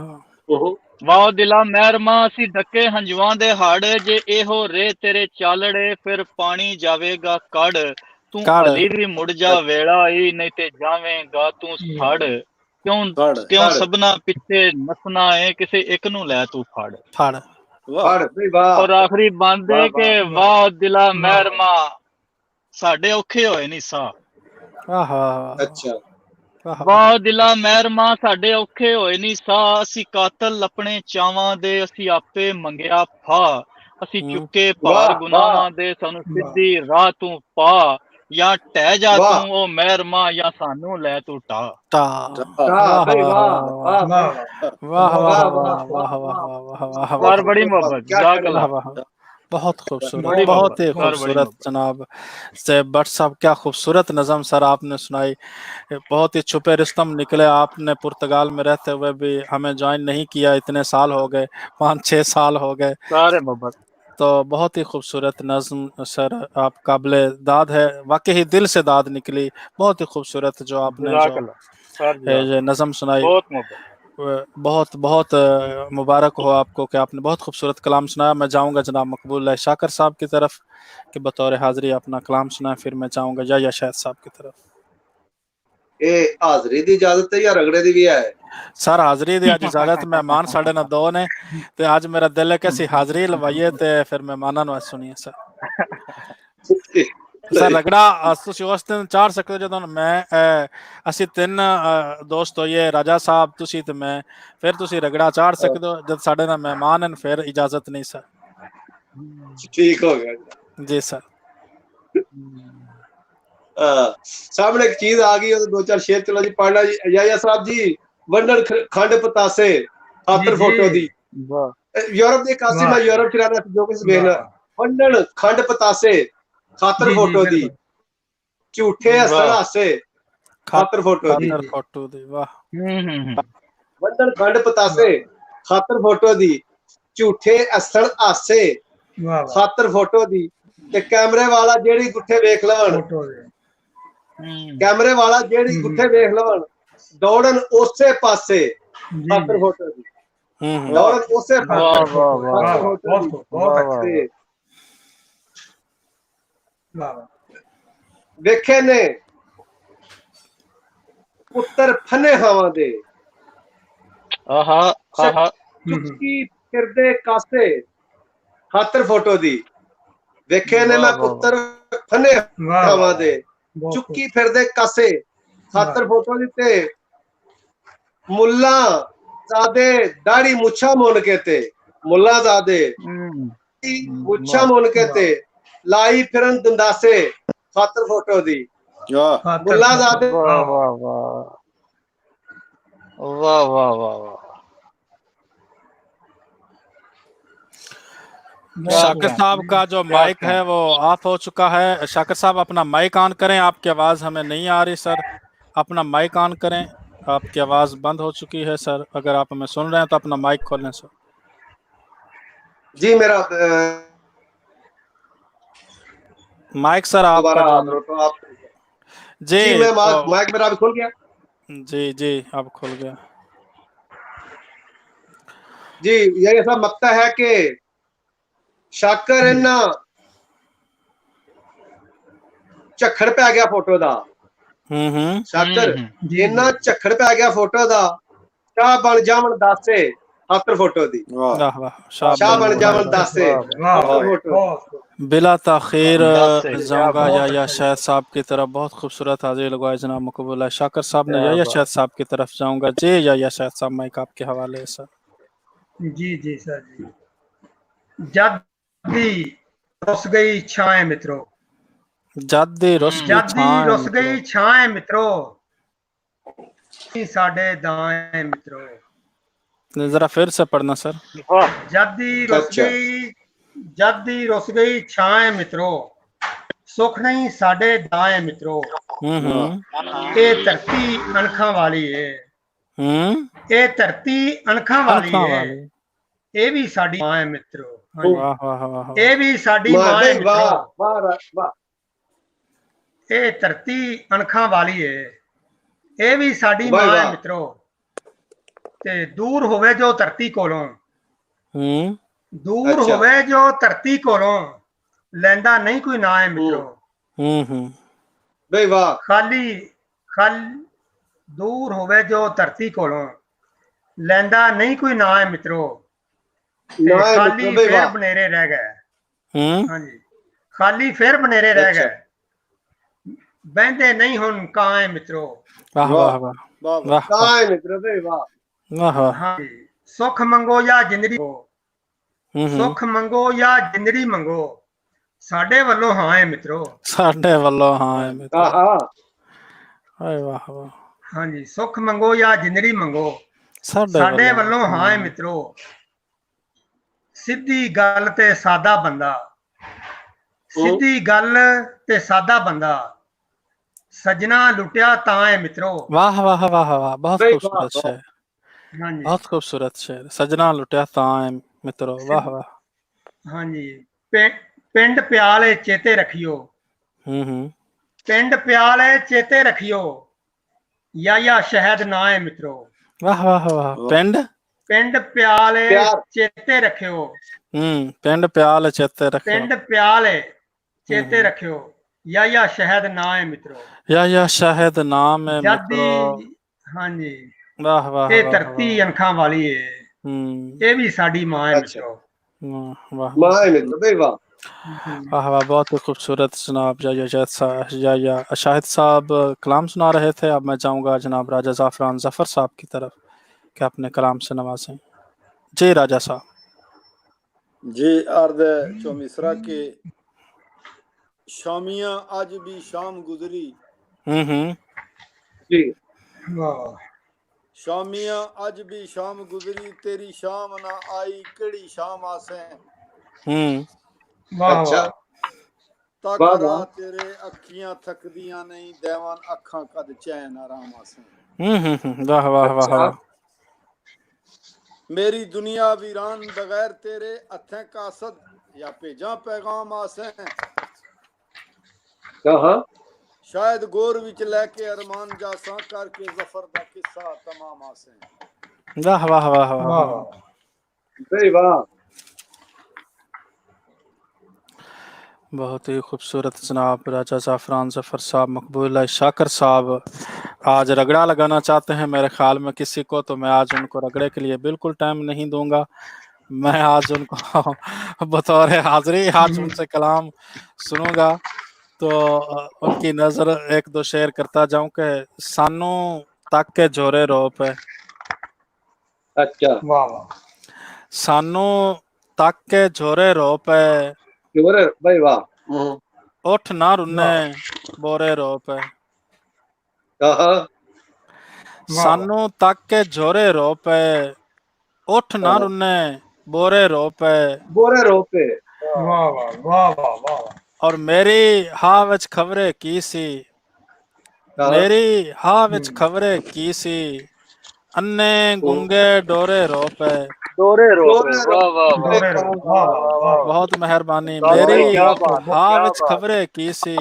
ਉਹ ਵਾਹ ਦਿਲਾ ਮਹਿਰਮਾ ਅਸੀਂ ਡੱਕੇ ਹੰਝੂਆਂ ਦੇ ਹੜ। ਜੇ ਇਹੋ ਰੇ ਤੇਰੇ ਚਾਲੜੇ, ਫਿਰ ਪਾਣੀ ਜਾਵੇਗਾ ਕੜ। ਤੂੰ ਕੜ। ਹਲੀ ਵੀ ਮੁੜ ਜਾ ਵੇਲਾ ਹੀ, ਨਹੀਂ ਤੇ ਜਾਵੇਂਗਾ ਤੂੰ ਸੜ। ਕਿਉਂ ਫੜ ਕਿਉਂ ਫੜ। ਸਭਨਾ ਪਿੱਛੇ ਨੱਸਣਾ ਏ, ਕਿਸੇ ਇੱਕ ਨੂੰ ਲੈ ਤੂੰ ਫੜ। फड़ ਵਾਹ ਪੜ ਬਈ ਵਾਹ ਔਰ ਆਖਰੀ ਬੰਦ ਵਾਹ, ਹੈ ਕਿ ਵਾਹ ਦਿਲਾ ਮਹਿਰਮਾ ਸਾਡੇ ਔਖੇ ਹੋਏ ਨਹੀਂ ਸਾਹ। वाह वाह ਅੱਛਾ वाह ਵਾਹ ਦਿਲਾ ਮਹਿਰਮਾ ਸਾਡੇ ਔਖੇ ਹੋਏ ਨਹੀਂ ਸਾਹ। ਅਸੀਂ ਕਾਤਲ ਆਪਣੇ ਚਾਵਾਂ ਦੇ, ਅਸੀਂ ਆਪੇ ਮੰਗਿਆ ਫਾ। ਅਸੀਂ ਚੁੱਕੇ ਭਾਰ ਵਾਹ, ਗੁਨਾਹਾਂ ਵਾਹ। ਦੇ, ਸਾਨੂੰ ਸਿੱਧੀ ਰਾਹ ਤੂੰ ਪਾ। ਜਾਂ ਟਹਿ ਜਾ ਵਾਹ। ਤੂੰ ਉਹ ਮਹਿਰਮਾ, ਜਾਂ ਸਾਨੂੰ ਲੈ ਤੂੰ ਟਾ। टा ਵਾਹ ਬਈ ਵਾਹ ਵਾਹ वाह वाह वाह, वाह वाह, वाह वाह वाह वाह और बड़ी मोहब्बत क्या जाज़ाक कहना। अल्लाह। वाह बहुत खूबसूरत बड़ी बहुत ही मोहब्बत, और बड़ी खूबसूरत जनाब से भट्ट साहब क्या खूबसूरत नज़म सर आपने सुनाई। बहुत ही छुपे रिस्तम निकले। आपने पुर्तगाल में रहते हुए भी हमें ज्वाइन नहीं किया, इतने साल हो गए, 5-6 साल हो गए। सारे मोहब्बत। तो बहुत ही खूबसूरत नज़म सर आप काबिल दाद है, वाकई ही दिल से दाद निकली। बहुत ही खूबसूरत जो आपने जज़ाक जो अल्लाह, सर जज़ाक। ये नज़म सुनाई। बहुत मोहब्बत। बहुत बहुत मुबारक हो आपको कि आपने बहुत खूबसूरत कलाम सुनाया। मैं जाऊंगा जनाब मकबूल शाकर साहब की तरफ कि बतौर हाज़री अपना कलाम सुनाए, फिर मैं जाऊंगा या शायद साहब की तरफ। ਇਹ ਹਾਜ਼ਰੀ ਦੀ ਇਜਾਜ਼ਤ ਹੈ ਜਾਂ ਰਗੜੇ ਦੀ ਵੀ ਹੈ सर हाज़री दी अज इजाजत मेहमान साढ़े ना दो ने, ते आज मेरा दिल है कि असी हाज़री लवाइए ते फिर मेहमानां नूं सुनिए सर। सर रगड़ा तुसीं उस दिन चाढ़ सकते हो जदों मैं असी 3 दोस्त होइए, राजा साहब तुसीं ते मैं, फिर तुसीं रगड़ा चाढ़ सकते हो। जब साढ़े नाल मेहमान हैं फिर इजाजत नहीं सर। ਠੀਕ ਹੋ ਗਿਆ जी सर। ਸਾਹਮਣੇ ਇੱਕ ਚੀਜ਼ ਆ ਗਈ, ਉਹ ਦੋ ਚਾਰ ਸ਼ੇਰ ਚਲੋ ਜੀ ਪੜਨਾ ਜੀ। ਯਾਇਆ ਸਾਹਿਬ ਜੀ ਵੰਡਣ ਖੰਡ ਪਤਾਸੇ ਖਾਤਰ ਫੋਟੋ ਦੀ ਯੂਰਪ ਦੇ ਕਾਸੀ ਮੈਂ ਯੂਰਪ ਚ ਰਹਿੰਦਾ ਜੋ ਕੁਝ ਵੇਖਣਾ। ਵੰਡਣ ਖੰਡ ਪਤਾਸੇ ਖਾਤਰ ਫੋਟੋ ਦੀ, ਝੂਠੇ ਹੱਸਣ ਹਾਸੇ ਖਾਤਰ ਫੋਟੋ ਦੀ। खातर फोटो दी वाह। ਵੰਡਣ ਖੰਡ ਪਤਾਸੇ ਖਾਤਰ ਫੋਟੋ ਦੀ, ਝੂਠੇ ਹੱਸਣ ਹਾਸੇ ਵਾਹ ਖਾਤਰ ਫੋਟੋ ਦੀ। ਤੇ ਕੈਮਰੇ ਵਾਲਾ ਜਿਹੜੀ ਗੁੱਠੇ ਵੇਖ ਲਵਣ, ਕੈਮਰੇ ਵਾਲਾ ਜਿਹੜੀ ਗੁੱਠੇ ਵੇਖ ਲਵਣ, ਦੌੜਨ ਉਸੇ ਪਾਸੇ ਖਾਤਰ ਫੋਟੋ ਦੀ। ਦੌੜਨ ਉਸੇ ਪਾਸੇ वाह वाह वाह ਖਾਤਰ ਫੋਟੋ ਦੀ। ਬਹੁਤ ਤੇ ਵਾਹ ਵੇਖੇ ਨੇ ਪੁੱਤਰ ਫਨੇ ਹਵਾਂ ਦੇ, आहा आहा। ਚੁੱਕੀ ਫਿਰਦੇ ਕਾਸੇ ਖਾਤਰ ਫੋਟੋ ਦੀ। ਵੇਖੇ ਨੇ ਮੈਂ ਪੁੱਤਰ ਫਨੇ ਹਵਾਂ ਦੇ, चुक्की फिरदे कासे खातर फोटो दिते मुल्ला ज़ादे दाढ़ी मुछा मुन के ते मुल्ला ज़ादे मुछा मुन के ते लाई फिरन दंदासे खातर फोटो दी वाह मुल्ला ज़ादे वाह वाह वाह वाह वाह वाह वाह शाकिर साहब का जो माइक है वो ऑफ हो चुका है। शाकिर साहब अपना माइक ऑन करें, आपकी आवाज हमें नहीं आ रही सर। अपना माइक ऑन करें, आपकी आवाज बंद हो चुकी है सर। अगर आप हमें सुन रहे हैं तो अपना माइक खोलें सर। जी मेरा माइक सर आपका दोबारा जो आप तो आप जी जी मैं तो माइक मेरा भी खुल गया जी जी अब खुल गया। जी ये ऐसा मकता है कि शाकर इन्ना झक्खड़ पै गया फोटो दा शाकर इन्ना झक्खड़ पै गया फोटो दा शाह बन जावन दासे खातर फोटो दी वाह वाह वाह शाह बन जावन दासे खातर फोटो बिला ताखीर दासे, क्या जाऊंगा बात या शाहिद साहब की तरफ। बहुत खूबसूरत हाजिर लगवाए जनाब मकबूल है। शाकर साहब ने या शाहिद साहब की तरफ जाऊंगा जी। या शाहिद साहब माइक आपके हवाले है सर। जी जी सर जी। जद दी रुस गई छाएं मित्रों जादी रुस की जद दी छाएं रुस मित्रों। गई छाएं मित्रों साडे दाएं मित्रों। जरा फिर से पढ़ना सर। जद दी रुस अच्छा। गई जद दी रुस गई छाएं मित्रों सुख नहीं साडे दाएं मित्रों। ये धरती अणखां वाली है ये धरती अणखां वाली अनखा है वाली। ये भी साडी मां है मित्रों। हाँ जी। वाह वाह वाह वाह। ये भी साडी मां है वाह मित्रों। वाह वाह ये धरती अणखां वाली है ये भी साडी वाह, मां है वाह। मित्रों। ते दूर होवे जो धरती कोलों दूर अच्छा। होवे जो धरती कोलों लैंदा नहीं कोई ना है मित्रों। बे वाह खाली खल दूर होवे जो धरती कोलों लैंदा नहीं कोई ना है मित्रों। ते ना है खाली मित्रों, बे फिर वाह। बनेरे रह गए। हाँ जी खाली फिर बनेरे रह अच्छा। गए बहते नहीं हुन कहाँ है मित्रों। वाह वाह वाह वाह वाह कहाँ है मित्रों बे वाह वाह वाह। हाँ जी सुख मंगो या जिंदड़ी सुख मंगो या जिंदड़ी मंगो साडे वल्लों हाँ है मित्रों। साडे वल्लों हाँ है मित्रों। हाँ अरे वाह वाह। हाँ जी सुख मंगो या जिंदड़ी मंगो साडे साडे वल्लों हाँ है मित्रों। सीधी गल ते सादा बंदा सीधी गल ते सादा बंदा सजना लुटिया तां है मित्रों। वाह वाह वाह वाह। बहुत बे खूबसूरत वाह, शेर। हाँ जी बहुत खूबसूरत शेर। सजना लुटिया तां मित्रों। वाह वाह। हाँ जी पिंड प्याले चेते रखियो पिंड प्याले चेते रखियो या शहद ना है मित्रों। वाह वाह वाह। पिंड पिंड प्याले प्यार। चेते रखियो पिंड प्याल चेते रखो। पिंड प्याले चेते रखियो या शहद ना है मित्रों। या शाहिद नाम है जदी मित्रों। हाँ जी वाह वाह ये वाह धरती अणखां वाली है ये भी साडी मां है अच्छा। मित्रों। वाह माँ है मित्रों बे वाह वाह वाह। बहुत ही खूबसूरत जनाब या शाहिद साहब कलाम सुना रहे थे। अब मैं चाहूँगा जनाब राजा ज़ाफ़रान ज़फ़र साहब की तरफ कि अपने कलाम से नवाजें। जी राजा साहब। जी अर्द चौमिसरा के शामिया आज भी शाम गुजरी जी वाह शामिया आज भी शाम गुजरी तेरी शाम ना आई केड़ी शाम आसे वाह अच्छा तक वाह, रा वाह। तेरे अखियां थकदियां नहीं देवान अखां कद चैन आराम आसे वाह वाह वाह अच्छा। वाह। मेरी दुनिया वीरान बगैर तेरे हथें कासद या भेजा पैगाम आसे हाँ शायद गोर विच लेके अरमान जासा करके जफर दा किस्सा तमाम आसे वाह वाह वाह वाह। वाह बे वाह बहुत ही खूबसूरत जनाब राजा ज़ाफ़रान ज़फ़र साहब मकबूल शाकर साहब आज रगड़ा लगाना चाहते हैं मेरे ख्याल में किसी को, तो मैं आज उनको रगड़े के लिए बिल्कुल टाइम नहीं दूंगा। मैं आज उनको बतौर हाज़िरी आज उनसे कलाम सुनूंगा। तो उनकी नजर एक दो शेर करता जाऊं कि सानू तक के जोरे रोप है, अच्छा वाह वाह सानू तक के जोरे रोप है, क्यों रे भाई वाह उठ ना रुन्ने बोरे रोप है, हाँ वाह वाह सानू तक के जोरे रोप है, उठ ना हाँ। रुन्ने बोरे रोप है। बोरे रोपे वाह वाह वाह वाह वाह और मेरी हा विच खबरे की सी, हाँ मेरी हा विच खबरे की सी, अन्ने गुंगे डोरे रोप है। दोरे रोपे, डोरे वाह वाह वाह डोरे रो वाह वाह वाह बहुत मेहरबानी। वाह भाई, मेरी क्या बहुत बात, बहुत हा क्या विच बात। खबरे की सी,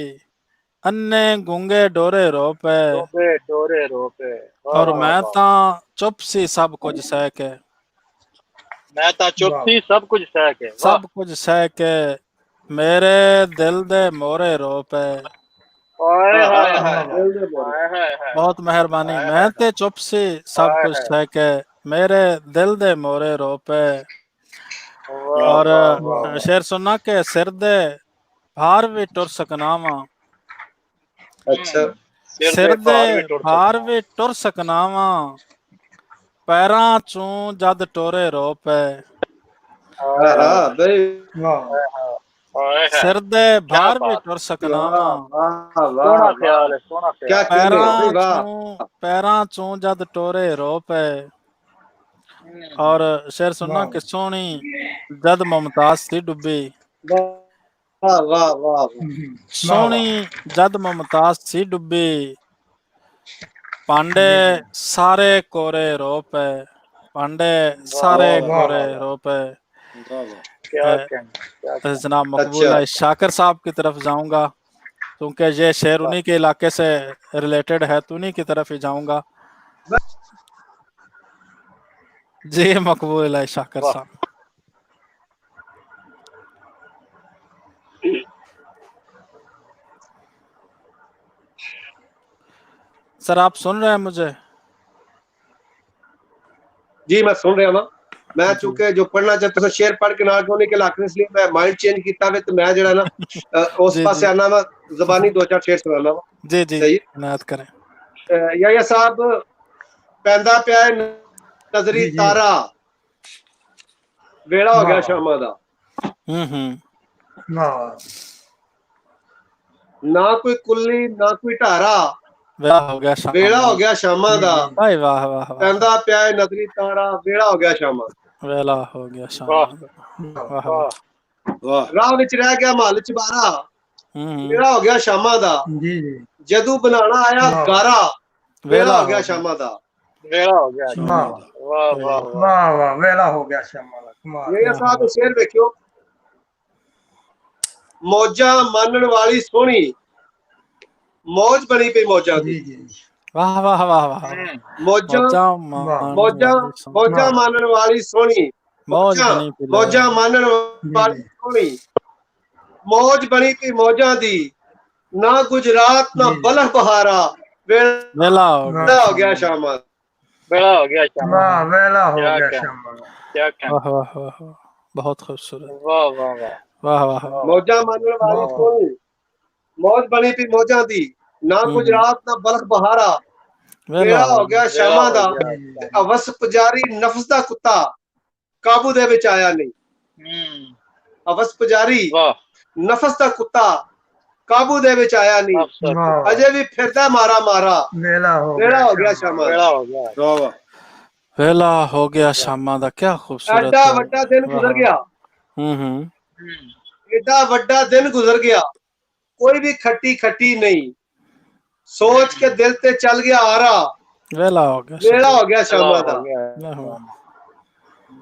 अन्ने गुंगे डोरे रोप है। रोपे डोरे रोपे, वाह और वाह मैं वाह। तां चुप सी सब कुछ सह के, मैं ता चुप वाह थी सब कुछ सह के, वाह। सब कुछ सह के, मेरे दिल दे मोरे रोप है। हाय हाँ हाय हाँ हाय वाह दिल दे बोरे हाय हाय हाय बहुत मेहरबानी। हाय मैं ते चुप सी सब हाय कुछ हाय। सह के, मेरे दिल दे मोरे रोप है। वाह और वाह वाह वाह शेर सुना के सिर दे भार भी टुर सकना वा, अच्छा सिर सिर दे दे भार भी टुट भार सकना। भी टुर सकना वा, पैरां चूं जद टोरे रोप है। हाय हाँ हाय हाँ भाई वाह हाय हाय। सिर दे क्या भार भी बात, टुर सकना वाह वा, वाह वाह सोना वाह ख्याल है, सोना क्या ख्याल। कहने हो भाई वाह पैरां चूं जद टोरे रोप है। और शेर सुना वाह कि सोनी जद मुमताज सी डुबी, वाह वाह वाह वाह वाह सोनी जद मुमताज सी डुबी, पांडे जी जी सारे कोरे रोप है, पांडे वाह सारे वाह वाह कोरे वाह वाह रोप है। वाह वाह क्या कहना, क्या कहना। जनाब मकबूल अच्छा है शाकिर साहब की तरफ जाऊंगा, क्योंकि ये शेर उन्हीं के इलाके से रिलेटेड है, तो उन्हीं की तरफ ही जाऊंगा। जी मकबूल है शाकिर वाह साहब। सर आप सुन रहे हैं मुझे? जी मैं सुन रहा ना मैं जी। चूंकि जो पढ़ना चाहता था शेर पढ़ के ना होने के लाख इसलिए मैं माइंड चेंज किया वे तो मैं जड़ा ना उस जी पासे जी आना वा जबानी दो चार शेर सुनाना वा जी जी सही इनायत करें। या साहब पैंदा पिया है नजरी जी जी तारा वेड़ा हो गया वाह शामा दा वाह ना कोई कुल्ली ना कोई ढारा वेला हो गया वेड़ा शाम। हो गया शामा जी दा जी भाई वाह वाह वाह, पैंदा पिया है नजरी तारा वेड़ा हो गया शामा वेला हो गया शाम। वाह वाह वाह वाह वाह। वाह राह विच रह गया महल च बारा हम्म, वेड़ा हो गया शामा दा जी जी जदू बनाना आया वाह गारा वेड़ा वेला हो गया हो गया शामा दा वेला हो गया। शामा वाह दा वाह वाह वाह। वाह वाह वेला हो गया श्यामा दा कमाल ये वाह साहब वाह शेर देखियो मौजा मानन वाली सोहनी मौज बनी पई मौजा दी जी जी वाह वाह वाह वाह। मौजा मौजा वाह मानने मौजा वाली सोनी, मौजा वाह मानन वाली सोहनी मौज मौजा बनी पिला मौजा मानन जी वाली जी सोहनी मौज बनी पई मौजा दी ना गुजरात ना जी जी बलह बहारा वेला हो गया वेड़ा हो वाह गया शाम। शामा वेला हो गया शामा। वाह वेला हो क्या गया कहना, श्यामा दा क्या कहना। वाह वाह वाह वाह, बहुत खूबसूरत। वाह वाह वाह वाह वाह वाह। मौजा मानन वाली वाह वाह सोहनी मौज बनी पई मौजा दी ना गुजरात ना बलह बहारा वेला वेड़ा हो हो गया। गया वेला शामा हो दा गया जी जी ते शामा। अवस पुजारी नफ्स दा कुत्ता काबू दे विच आया नहीं अवस पुजारी वाह नफस दा कुत्ता काबू दे विच आया नहीं अफसर वाह वाह अजे भी फिरदा मारा मारा वेला हो वेड़ा गया हो गया श्यामा शामा वेला दा हो गया। वाह वाह वेला हो गया शामा दा, क्या खूबसूरत एडा है। वड्डा दिन वाह गुजर वाह। गया हम्म। एडा वड्डा दिन गुजर गया कोई भी खट्टी खट्टी नहीं सोच के दिल ते चल गया आरा वेला हो गया वेड़ा शामा। हो गया वेला शामा हो दा गया वाह वाह। शामा।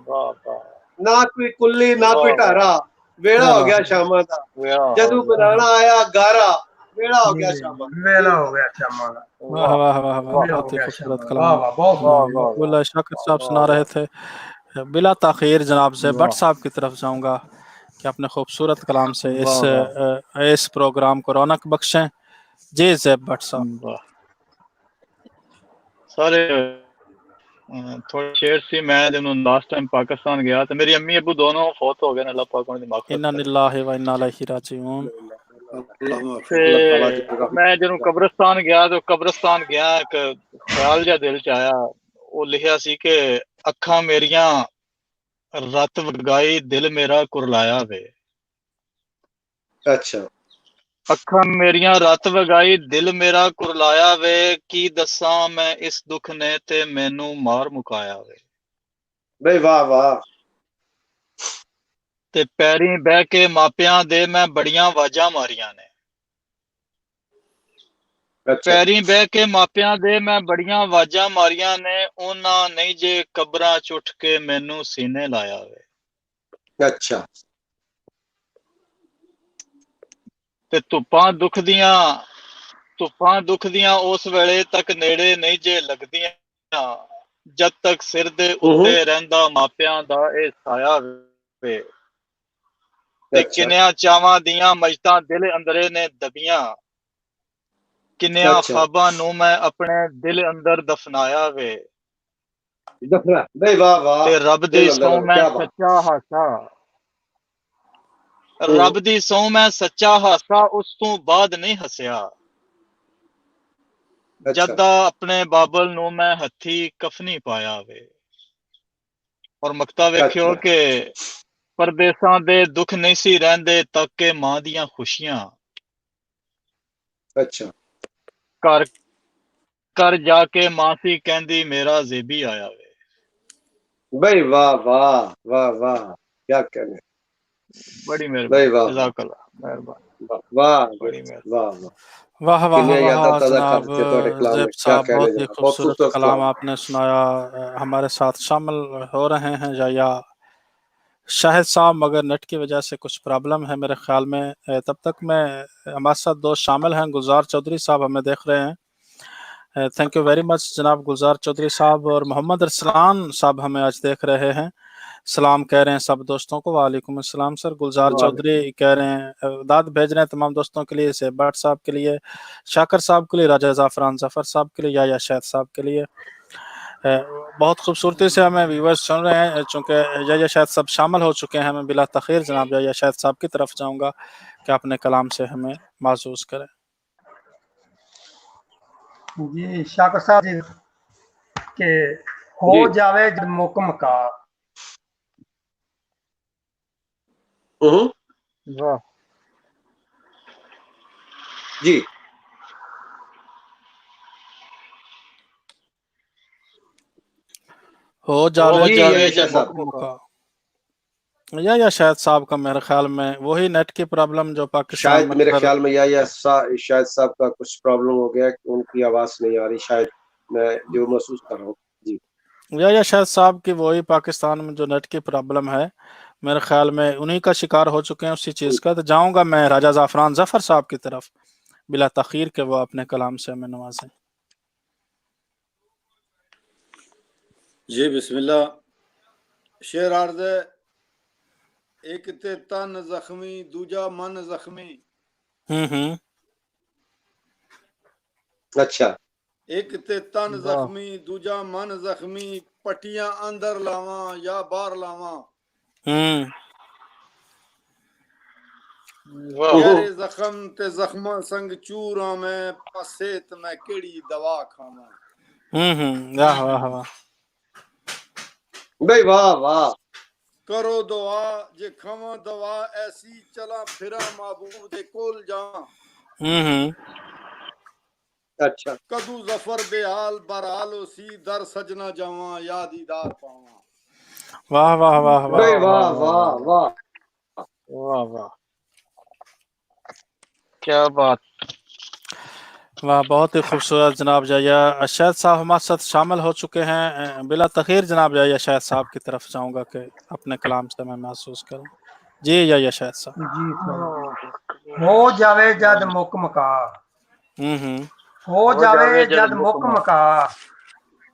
वाह वाह ना कोई कुल्ली ना कोई वाह वाह। ढारा वेड़ा हो वेला गया हो गया। शामा दा वेला हो जदू गया। बनाना आया गारा वेड़ा हो जी गया जी शामा वेला हो गया श्यामा दा वाह वाह वाह वाह, वाह वेला हो बहुत ही गया खूबसूरत श्यामा दा कलाम। वाह वाह बहुत वाह खूब वाह मकबूल है शाकिर साहब वाह सुना रहे थे। बिला ताखीर जनाब से वाह भट्ट साहब की तरफ जाऊंगा कि अपने खूबसूरत कलाम से वाह वाह इस प्रोग्राम को रौनक बख्शें। जी जैब भट्ट साहब। वाह। सारे थोड़े शेर सी मैं ਜਦੋਂ ਲਾਸਟ ਟਾਈਮ ਪਾਕਿਸਤਾਨ ਗਿਆ ਤੇ ਮੇਰੀ ਅੰਮੀ ਅੱਬੂ ਦੋਨੋਂ ਫੌਤ ਹੋ ਗਏ ਨੇ, ਅੱਲਾਹ ਪਾਕ ਉਹਨਾਂ ਦੀ ਮਗਫਰਤ इन्ना करे। लिल्लाहि व इन्ना इलैहि राजिऊन। ਅੱਲਾਹੁ ਮਾਫ ਤੇ ਮੈਂ ਜਦੋਂ ਕਬਰਸਤਾਨ ਗਿਆ ਤੇ ਕਬਰਸਤਾਨ ਗਿਆ ਇੱਕ ਖਿਆਲ ਜਿਹਾ ਦਿਲ ਚ ਆਇਆ। ਉਹ ਲਿਖਿਆ ਸੀ ਕਿ ਅੱਖਾਂ ਮੇਰੀਆਂ ਰਤ ਵਗਾਈ ਦਿਲ ਮੇਰਾ ਕੁਰਲਾਇਆ ਵੇ। ਅੱਛਾ ਅੱਖਾਂ ਮੇਰੀਆਂ ਰਤ ਵਗਾਈ ਦਿਲ ਮੇਰਾ ਕੁਰਲਾਇਆ ਵੇ। ਕੀ ਦੱਸਾਂ ਮੈਂ ਇਸ ਦੁੱਖ ਨੇ ਤੇ ਮੈਨੂੰ ਮਾਰ ਮੁਕਾਇਆ ਵੇ। ਬਈ ਵਾਹ ਵਾਹ। ਤੇ ਪੈਰੀਂ ਬਹਿ ਕੇ ਮਾਪਿਆਂ ਦੇ ਮੈਂ ਬੜੀਆਂ ਆਵਾਜ਼ਾਂ ਮਾਰੀਆਂ ਨੇ। ਅੱਛਾ ਪੈਰੀਂ ਬਹਿ ਕੇ ਮਾਪਿਆਂ ਦੇ ਮੈਂ ਬੜੀਆਂ ਆਵਾਜ਼ਾਂ ਮਾਰੀਆਂ ਨੇ। ਉਹਨਾਂ ਨਹੀਂ ਜੇ ਕਬਰਾਂ ਚ ਉੱਠ ਕੇ ਮੈਨੂੰ ਸੀਨੇ ਲਾਇਆ ਵੇ। ਅੱਛਾ ਤੇ ਧੁੱਪਾਂ ਦੁੱਖ ਦੀਆਂ ਉਸ ਵੇਲੇ ਤੱਕ ਨੇੜੇ ਨਹੀਂ ਜੇ ਲੱਗਦੀਆਂ ਜਦ ਤੱਕ ਸਿਰ ਦੇ ਉੱਤੇ ਰਹਿੰਦਾ ਮਾਪਿਆਂ ਦਾ ਇਹ ਸਾਇਆ ਵੇ। ਤੇ ਕਿੰਨਿਆਂ ਚਾਵਾਂ ਦੀਆਂ ਮਜਤਾਂ ਦਿਲ ਅੰਦਰੇ ਨੇ ਦਬੀਆਂ। ਕਿੰਨਿਆਂ ਖਾਬਾਂ ਨੂੰ ਮੈਂ ਆਪਣੇ ਦਿਲ ਅੰਦਰ ਦਫਨਾਇਆ ਵੇ। ਬਈ ਵਾਹ ਵਾਹ। ਤੇ ਰੱਬ ਦੀ ਸਹੁੰ ਮੈਂ ਸੱਚਾ ਹਾਸਾ ਰੱਬ ਦੀ ਸਹੁੰ ਮੈਂ ਸੱਚਾ ਹਾਸਾ ਉਸ ਤੋਂ ਬਾਅਦ ਨਹੀਂ ਹੱਸਿਆ। ਜਦ ਦਾ ਆਪਣੇ ਬਾਬਲ ਨੂੰ ਮੈਂ ਹੱਥੀ ਕਫਨੀ ਪਾਇਆ ਵੇ। ਔਰ ਮਕਤਾ ਵੇਖਿਓ ਕਿ ਪਰਦੇਸਾਂ ਦੇ ਦੁੱਖ ਨਹੀਂ ਸੀ ਰਹਿੰਦੇ ਤੱਕ ਕਿ ਮਾਂ ਦੀਆਂ ਖੁਸ਼ੀਆਂ। ਅੱਛਾ ਘਰ ਘਰ ਜਾ ਕੇ ਮਾਂ ਸੀ ਕਹਿੰਦੀ ਮੇਰਾ ਜ਼ੇਬੀ ਆਇਆ ਵੇ। ਬਈ ਵਾਹ ਵਾਹ ਵਾਹ ਵਾਹ ਕੀ कहने। ਬੜੀ ਮਿਹਰਬਾਨੀ ਜਜ਼ਾਕੱਲਾ ਮਿਹਰਬਾਨੀ ਵਾਹ ਬੜੀ ਮਿਹਰਬਾਨੀ। ਵਾਹ वाह वाह वाह जनाब जनाब ज़ैब साहब, बहुत ही खूबसूरत कलाम आपने सुनाया। हमारे साथ शामिल हो रहे हैं या शाहिद साहब, मगर नेट की वजह से कुछ प्रॉब्लम है मेरे ख्याल में। तब तक मैं हमारे साथ दोस्त शामिल हैं, गुलजार चौधरी साहब हमें देख रहे हैं। थैंक यू वेरी मच जनाब गुलजार चौधरी साहब। और मोहम्मद अरसलान साहब हमें आज देख रहे हैं, सलाम कह रहे हैं सब दोस्तों को। वालेकुम अस्सलाम सर। गुलजार चौधरी कह रहे हैं दाद भेज रहे हैं तमाम दोस्तों के लिए, सेबाट साहब के लिए, शाकर साहब के लिए, राजा ज़ाफ़रान ज़फ़र साहब के लिए, या शाहिद साहब के लिए। बहुत खूबसूरती से हमें व्यूवर्स सुन रहे हैं। चूँकि या शायद सब शामिल हो चुके हैं, मैं बिला तख़ीर जनाब या शायद साहब की तरफ जाऊँगा कि अपने कलाम से हमें महसूस करें। जी शाकर साहब जी के हो जावे जब मुकम का। वाह जी हो जावे मौका। या शायद साहब का मेरे ख्याल में वही नेट की प्रॉब्लम जो पाकिस्तान शायद में मेरे ख्याल में शायद साहब का कुछ प्रॉब्लम हो गया, उनकी आवाज नहीं आ रही शायद, मैं जो महसूस कर रहा हूँ। जी या शायद साहब की वही पाकिस्तान में जो नेट की प्रॉब्लम है, मेरे ख्याल में उन्हीं का शिकार हो चुके हैं उसी चीज़ का। तो जाऊंगा मैं राजा ज़ाफ़रान ज़फ़र साहब की तरफ बिला तख़ीर के वो अपने कलाम से हमें नवाजें। जी बिस्मिल्लाह। शेर अर्ज़ है, एक ते तन जख्मी दूजा मन जख्मी। अच्छा। एक ते तन जख्मी दूजा मन जख्मी, पट्टियां अंदर लावा या बाहर लावा। गहरे जख्म ते जख्मा संग चूरा में पसेत मैं केड़ी दवा खावा। वाह वाह वाह भाई वाह वाह। करो दुआ जे खावा दवा ऐसी, चला फिरा महबूब दे कोल जा। अच्छा। कदू जफर बेहाल बरहाल सी, दर सजना जावा या दीदार पावा। वाह वाह वाह वाह वाह वाह वाह वाह वाह क्या बात। वाह बहुत ही खूबसूरत जनाब जाया। शायद साहब हमारे साथ शामिल हो चुके हैं बिला तख़ीर जनाब जाया शायद साहब की तरफ चाहूँगा कि अपने कलाम से मैं महसूस करूँ। जी या शायद साहब। जी हो जावे जद मुक मका। हो जावे जद मुक मका,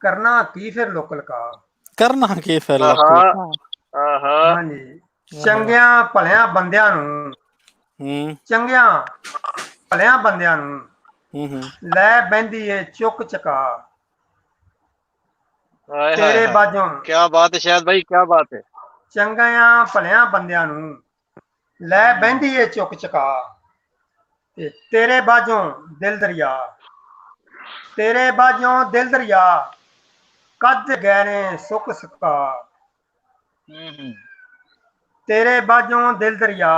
करना की फिर लोकल का। करना की फिर लोकल का। हाँ जी। चंगिया भलिया बंदियां नूं, चंगिया भलिया बंदियां नूं लै बहंदी है चुक चका। तेरे बाजों क्या बात है शायद भाई, क्या बात है। चंगिया भलिया बंदियां नूं लै बहंदी है चुक चका। ਤੇ ਤੇਰੇ ਬਾਝੋਂ ਦਿਲ ਦਰਿਆ, ਤੇਰੇ ਬਾਝੋਂ ਦਿਲ ਦਰਿਆ, ਕੱਦ ਗਏ ਨੇ ਸੁੱਕ ਸਕਾ। ਤੇਰੇ ਬਾਝੋਂ ਦਿਲ ਦਰਿਆ,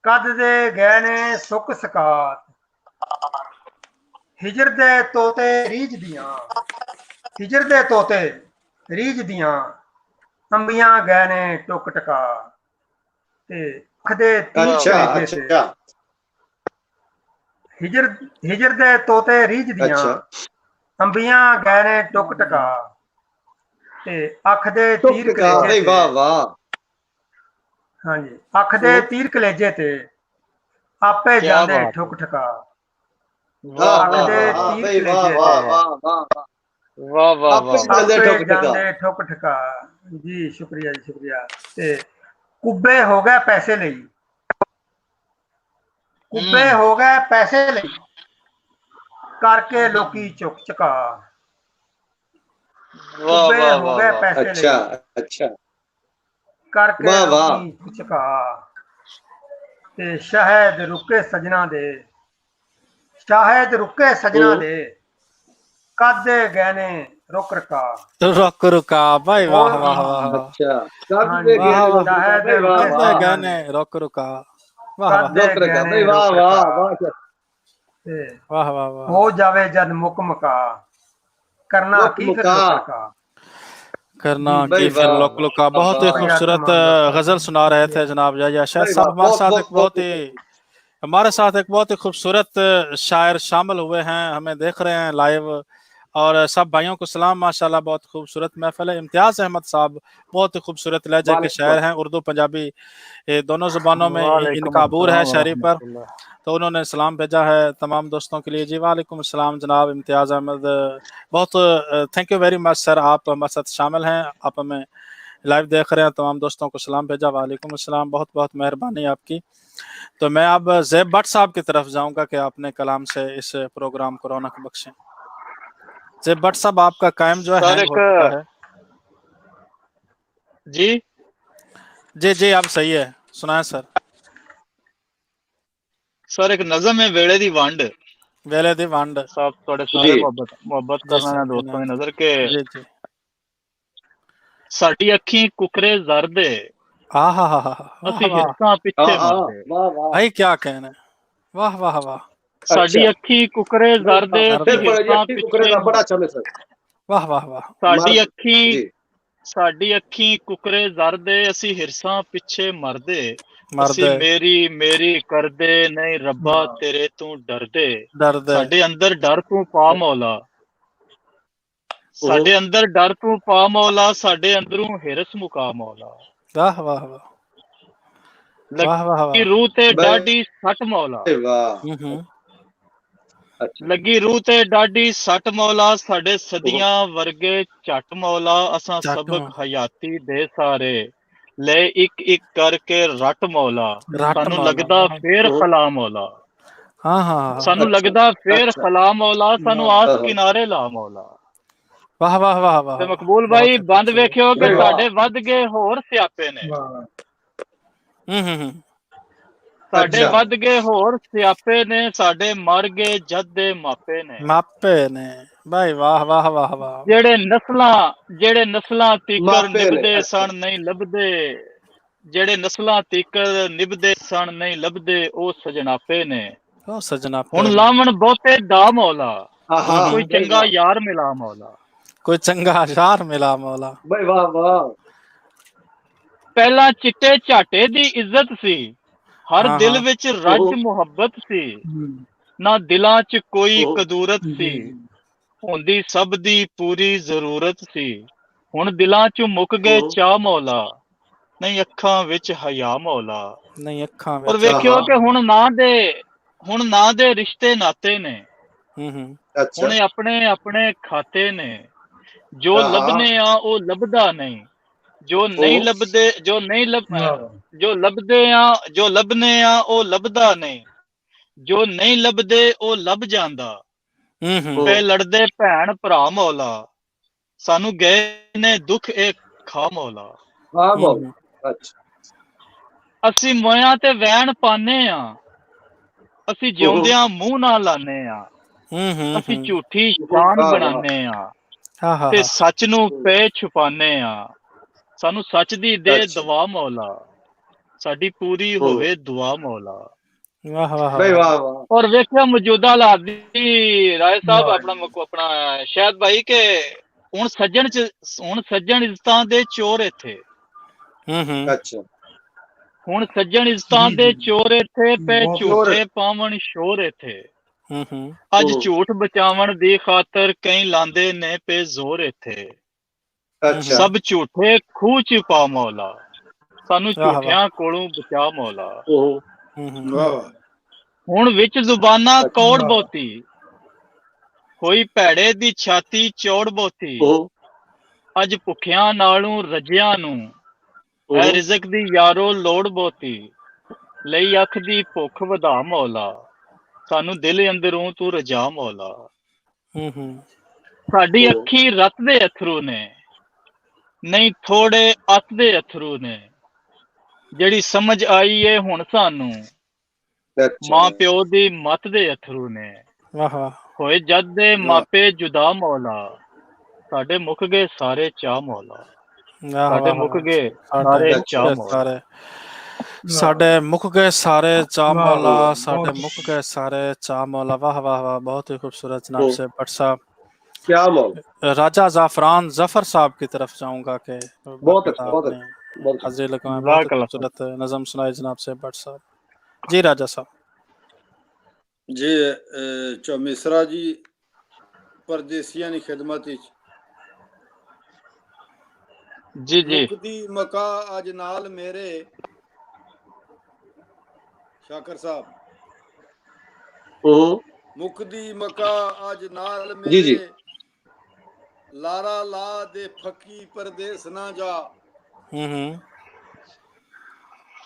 ਕੱਦ ਦੇ ਗਏ ਨੇ ਸੁੱਕ ਸਕਾਤ। ਹਿਜਰ ਦੇ ਤੋਤੇ ਰੀਝ ਦੀਆਂ, ਹਿਜਰ ਦੇ ਤੋਤੇ ਰੀਝ ਦੀਆਂ, ਅੰਬੀਆਂ ਗਏ ਨੇ ਟੁਕ ਟਕਾ। ਤੇ ਅੱਖ ਦੇ ਤੀਰ अच्छा ਕਲੇਜੇ ਤੇ, अच्छा ਹਿਜਰ ਦੇ ਤੋਤੇ ਰੀਝ ਦੀਆਂ, अच्छा ਅੰਬੀਆਂ ਗਏ ਨੇ ਟੁਕ ਟਕਾ। ਤੇ ਅੱਖ ਦੇ टुक ਤੀਰ टका भाई ਕਲੇਜੇ वाह ਤੇ, वाह ਹਾਂਜੀ, ਅੱਖ ਦੇ ਤੀਰ ਕਲੇਜੇ ਤੇ ਆਪੇ ਕਿਆ ਜਾਂਦੇ ਬਾਤ ਠੁਕ ਠਕਾ। वाह ਅੱਖ वाह ਦੇ वाह ਤੀਰ भाई वाह ਕਲੇਜੇ वाह ਤੇ वाह वाह वाह वाह आपे वाह ਜਾਂਦੇ ਆਪੇ ਠੁਕ ਠਕਾ। ਜਾਂਦੇ ਠੁਕ ਠਕਾ। ਜੀ ਸ਼ੁਕਰੀਆ ਜੀ, ਸ਼ੁਕਰੀਆ। ਤੇ ਕੁੱਬੇ ਹੋ ਗਏ ਪੈਸੇ ਲਈ, ਕੁੱਬੇ ਹੋ ਗਏ ਪੈਸੇ ਲਈ, ਕਰਕੇ ਲੋਕੀ ਚੁੱਕ ਚੁਕਾ। वाह ਕੁੱਬੇ वाह ਹੋ वाह ਗਏ वाह ਪੈਸੇ अच्छा ਲਈ, अच्छा ਕਰਕੇ वाह वाह ਲੋਕੀ ਚੁੱਕ ਚੁਕਾ। ਤੇ ਸ਼ਾਹਿਦ ਰੁਕੇ ਸਜਣਾ ਦੇ, ਸ਼ਾਹਿਦ ਰੁਕੇ ਸਜਣਾ ਦੇ, ਕਾਦੇ ਗਏ ਨੇ ਰੁਕ ਰਕਾ। रुक रुका भाई, वाह ਹੋਰ वाह वाह वाह, अच्छा कब हाँ दे जी, गए वाह वाह, रुक रुका शायद भाई वाह रुके कद वाह गए रुक रुका, वाह वाह ਕਾਦੇ रुक ਗਏ रुका ਨੇ भाई वाह ਰੁਕ वाह ਰਕਾ। वाह ਤੇ वाह वाह वाह। ਹੋ ਜਾਵੇ ਜਦ ਮੁੱਕ ਮਕਾ, ਕਰਨਾ मुक ਕੀ ਫਿਰ मुका ਲੋਕ ਰਕਾ। करना भाई की फिर वाह लोक लुका। बहुत ही वाह शुक्रिया खूबसूरत तमाम दोस्तों का, गजल सुना रहे थे शुक्रिया। जनाब या शायद भाई साहब वाह बहुत बहुत बहुत हमारे साथ एक बहुत ही खूबसूरत शायर शामिल हुए हैं, हमें देख रहे हैं लाइव। और सब भाइयों को सलाम, माशाल्लाह बहुत खूबसूरत महफिल है। इम्तियाज़ अहमद साहब बहुत ही खूबसूरत लहजे के शायर हैं, उर्दू पंजाबी दोनों ज़ुबानों में इनका अबूर है शायरी पर। तो उन्होंने सलाम भेजा है तमाम दोस्तों के लिए। जी वालेकुम सलाम जनाब इम्तियाज़ अहमद, बहुत thank you very much sir, आप हमारे साथ शामिल हैं, आप हमें लाइव देख रहे हैं। तमाम दोस्तों को सलाम भेजा, वालेकुम अस्सलाम, बहुत बहुत मेहरबानी आपकी। तो मैं अब ज़ैब भट्ट साहब की तरफ जाऊंगा कि अपने कलाम से इस प्रोग्राम को रौनक बख्शें। ज़ैब भट्ट साहब आपका कायम जो है सर हैंग हो चुका है। जी जी जी आप सही है, सुनाए सर। सर एक नज़म है वेले दी वंड वेले दी वंड साहब, थोड़े सारे जी मोहब्बत जी करना सर, है दोस्तों की नजर के। जी जी। साडी अखी कुकरे जरदे, हाँ हाँ हाँ हाँ, वाह ਅਸੀਂ वाह ਹਿੱਸਾਂ हाँ ਪਿੱਛੇ हाँ ਮਰਦੇ। वाह वाह भाई क्या कहना है, वाह वाह वाह, ਸਾਡੀ अच्छा ਅੱਖੀ ਕੁਕਰੇ भाई ਜ਼ਰਦੇ, वाह ਅਸੀਂ फिर पढ़ो ये ਹਿੱਸਾਂ ठीक ਪਿੱਛੇ करेगा बड़ा अच्छा मैसेज वाह वाह वाह। ਸਾਡੀ मर्द ਅੱਖੀ जी ਸਾਡੀ ਅੱਖੀ ਕੁਕਰੇ ਜ਼ਰਦੇ, ਅਸੀਂ ਹਿਰਸਾਂ ਪਿੱਛੇ ਮਰਦੇ। मर्द ਅਸੀਂ ਮੇਰੀ ਮੇਰੀ ਕਰਦੇ, ਨਹੀਂ ਰੱਬਾ ਤੇਰੇ ਤੋਂ ਡਰਦੇ। दर्द, ਸਾਡੇ ਅੰਦਰ ਡਰ ਤੂੰ ਪਾ ਮੌਲਾ, ਸਾਡੇ ਅੰਦਰ ਡਰ ਤੂੰ ਪਾ ਮੌਲਾ, ਸਾਡੇ ਅੰਦਰੋਂ ਹਿਰਸ ਮੁਕਾ ਮੌਲਾ। वाह वाह वाह, वाह वाह ਲੱਗੀ वाह। ਰੂਹ ਤੇ भाई ਡਾਢੀ ਸੱਟ ਮੌਲਾ, वाह अच्छा ਲੱਗੀ ਰੂਹ ਤੇ ਡਾਢੀ ਸੱਟ ਮੌਲਾ, ਸਾਡੇ ਸਦੀਆਂ ਵਰਗੇ ਝੱਟ ਮੌਲਾ। ਅਸਾਂ ਚੱਟ ਸਬਕ ਹਯਾਤੀ ਦੇ ਸਾਰੇ, ਲੈ ਇੱਕ ਇੱਕ ਕਰਕੇ ਰੱਟ ਮੌਲਾ। रट ਸਾਨੂੰ मौला, ਲੱਗਦਾ ਫੇਰ ਖਲਾ ਮੌਲਾ, हाँ हाँ हाँ, ਸਾਨੂੰ अच्छा ਲੱਗਦਾ ਫੇਰ अच्छा ਖਲਾ ਮੌਲਾ, ਸਾਨੂੰ ਆਸ हाँ, ਕਿਨਾਰੇ ਲਾ ਮੌਲਾ। वाह वाह वाह वाह। ਤੇ ਮਕਬੂਲ बहुत ਭਾਈ ही ਬੰਦ खूबसूरत। ਵੇਖਿਓ ਕਿ भाई वाह ਤੁਹਾਡੇ ਵੱਧ ਗਏ ਹੋਰ ਸਿਆਪੇ ਨੇ, हम्म। ਸਾਡੇ अच्छा ਵੱਧ ਗਏ ਹੋਰ ਸਿਆਪੇ ਨੇ, ਸਾਡੇ ਮਰ ਗਏ ਜੱਦ ਦੇ ਮਾਪੇ ਨੇ। मापे ने भाई, वाह वाह वाह वाह। ਜਿਹੜੇ ਨਸਲਾਂ ਤੀਕਰ मापे ने ਨਿਭਦੇ अच्छा ਸਣ ਨਹੀਂ ਲੱਭਦੇ, ਜਿਹੜੇ ਨਸਲਾਂ ਤੀਕਰ ਨਿਭਦੇ ਸਣ ਨਹੀਂ ਲੱਭਦੇ, ਉਹ ਸਜਣਾਪੇ ਨੇ। ओ सजना पे ਹੁਣ ਲਾਵਣ ਬਹੁਤੇ ਦਾ ਮੌਲਾ, हाँ हाँ ਕੋਈ भाई ਚੰਗਾ वाह ਯਾਰ ਮਿਲਾ ਮੌਲਾ। कोई चंगा अशार मिला मौला। भाई वाह वाह ਪਹਿਲਾਂ ਚਿੱਟੇ ਝਾਟੇ ਦੀ ਇੱਜ਼ਤ ਸੀ, ਹਰ हाँ ਦਿਲ हाँ, ਵਿੱਚ ਰੱਜ ਮੁਹੱਬਤ ਸੀ, ਨਾ ਦਿਲਾਂ 'ਚ ਕੋਈ ਕਦੂਰਤ ਸੀ, ਹੁੰਦੀ ਸਭ ਦੀ ਪੂਰੀ ਜ਼ਰੂਰਤ ਸੀ। ਹੁਣ ਦਿਲਾਂ 'ਚੋਂ ਮੁੱਕ ਗਏ ਚਾਹ ਮੌਲਾ, ਨਹੀਂ ਅੱਖਾਂ ਵਿੱਚ ਹਯਾ ਮੌਲਾ। नहीं अखा ਔਰ में ਵੇਖਿਓ ਕਿ ਹੁਣ ਨਾ ਦੇ ਰਿਸ਼ਤੇ ਨਾਤੇ ਨੇ, अच्छा ਹੁਣ ਆਪਣੇ ਆਪਣੇ ਖਾਤੇ ਨੇ। ਜੋ हाँ ਲੱਭਨੇ ਆ ਉਹ ਲੱਭਦਾ ਨਹੀਂ, ਜੋ ਨਹੀਂ ਲੱਭਦੇ ਜੋ ਲੱਭਨੇ ਆ ਉਹ ਲੱਭਦਾ ਨਹੀਂ, ਜੋ ਨਹੀਂ ਲੱਭਦੇ ਉਹ ਲੱਭ ਜਾਂਦਾ। ਪੇ ਲੜਦੇ ਭੈਣ ਭਰਾ ਮੌਲਾ, ਸਾਨੂੰ ਗਏ ਨੇ ਦੁੱਖ ਇਹ ਖਾ ਮੌਲਾ। हाँ मौला अच्छा ਅਸੀਂ ਮੋਇਆਂ ਤੇ ਵੈਣ ਪਾਨੇ ਆ, ਅਸੀਂ ਜਿਉਂਦਿਆਂ ਮੂੰਹ ਨਾਲ ਲਾਨੇ ਆ, ਅਸੀਂ ਝੂਠੀ ਸ਼ਾਨ ਬਣਾਨੇ ਆ ਤੇ ਸੱਚ ਨੂੰ ਪੇ ਛੁਪਾਨੇ ਆ। ਸਾਨੂੰ ਸੱਚ ਦੀ ਦੇ ਦਵਾ ਮੌਲਾ, ਸਾਡੀ ਪੂਰੀ ਹੋਵੇ ਦੁਆ ਮੌਲਾ। ਵਾਹ ਵਾਹ ਬਈ ਵਾਹ ਵਾਹ। ਔਰ ਵੇਖਿਆ ਮੌਜੂਦਾ ਹਾਲਾਤ ਦੀ ਰਾਏ ਸਾਹਿਬ ਆਪਣਾ ਸ਼ਾਇਦ ਭਾਈ ਕਿ ਹੁਣ ਸੱਜਣ ਇੱਜ਼ਤਾਂ ਦੇ ਚੋਰ ਇੱਥੇ, ਅੱਛਾ ਹੁਣ ਸੱਜਣ ਇੱਜ਼ਤਾਂ ਦੇ ਚੋਰ ਇੱਥੇ ਪੈ ਝੂਠੇ ਪਾਵਣ ਸ਼ੋਰ ਇੱਥੇ। ਅੱਜ ਝੂਠ ਬਚਾਵਣ ਦੀ ਖਾਤਰ ਕਈ ਲਾਂਦੇ ਨੇ ਪੇ ਜ਼ੋਰ ਇੱਥੇ। ਅੱਛਾ ਸਭ ਝੂਠੇ ਖੂਹ ਚ ਪਾ ਮੌਲਾ, ਸਾਨੂੰ ਝੂਠਿਆਂ ਕੋਲੋਂ ਬਚਾ ਮੌਲਾ। ਵਾਹ ਹੁਣ ਵਿੱਚ ਜ਼ੁਬਾਨਾਂ ਕੌੜ ਬੋਤੀ, ਹੋਈ ਭੈੜੇ ਦੀ ਛਾਤੀ ਚੌੜ ਬੋਤੀ। ਅੱਜ ਭੁੱਖਿਆਂ ਨਾਲੋਂ ਰੱਜਿਆਂ ਨੂੰ ਹੈ ਰਿਜ਼ਕ ਦੀ ਯਾਰੋ ਲੋੜ ਬੋਤੀ। ਲਈ ਅੱਖ ਦੀ ਭੁੱਖ ਵਧਾ ਮੌਲਾ, ਸਾਨੂੰ ਦਿਲ ਅੰਦਰੋਂ ਤੂੰ ਰਜਾ ਮੌਲਾ। ਸਾਡੀ ਅੱਖੀ ਰਤ ਦੇ ਅਥਰੂ ਨੇ, ਨਹੀਂ ਥੋੜੇ ਅੱਤ ਦੇ ਅਥਰੂ ਨੇ। ਜਿਹੜੀ ਸਮਝ ਆਈ ਏ ਹੁਣ ਸਾਨੂੰ, ਮਾਂ ਪਿਓ ਦੀ ਮੱਤ ਦੇ ਅਥਰੂ ਨੇ। ਹੋਏ ਜਦ ਦੇ ਮਾਪੇ ਜੁਦਾ ਮੌਲਾ, ਸਾਡੇ ਮੁੱਕ ਗਏ ਸਾਰੇ ਚਾਹ ਮੌਲਾ। ਸਾਡੇ ਮੁੱਕ ਗਏ ਸਾਰੇ ਚਾਹ ਮੌਲਾ। ਸਾਡੇ ਮੁੱਕ ਗਏ ਸਾਰੇ चाह मौला, साढ़े मुक गए सारे चाह मौला। वाह वाह वाह, बहुत ही खूबसूरत जनाब से भट्ट साहब। क्या मौला। राजा जाफरान जफर साहब की तरफ जाऊंगा के बहुत अच्छा, बहुत खूबसूरत नज़म सुनाई जनाब से भट्ट साहब। जी राजा साहब जी। चौमिसरा जी परदेसियां दी खिदमत विच जी जी। मुक्ति मका अज नाल मेरे शाकर साहब, मुक्ति मका अज नाल मेरे जी। लारा ला दे फकी परदेस ना जा।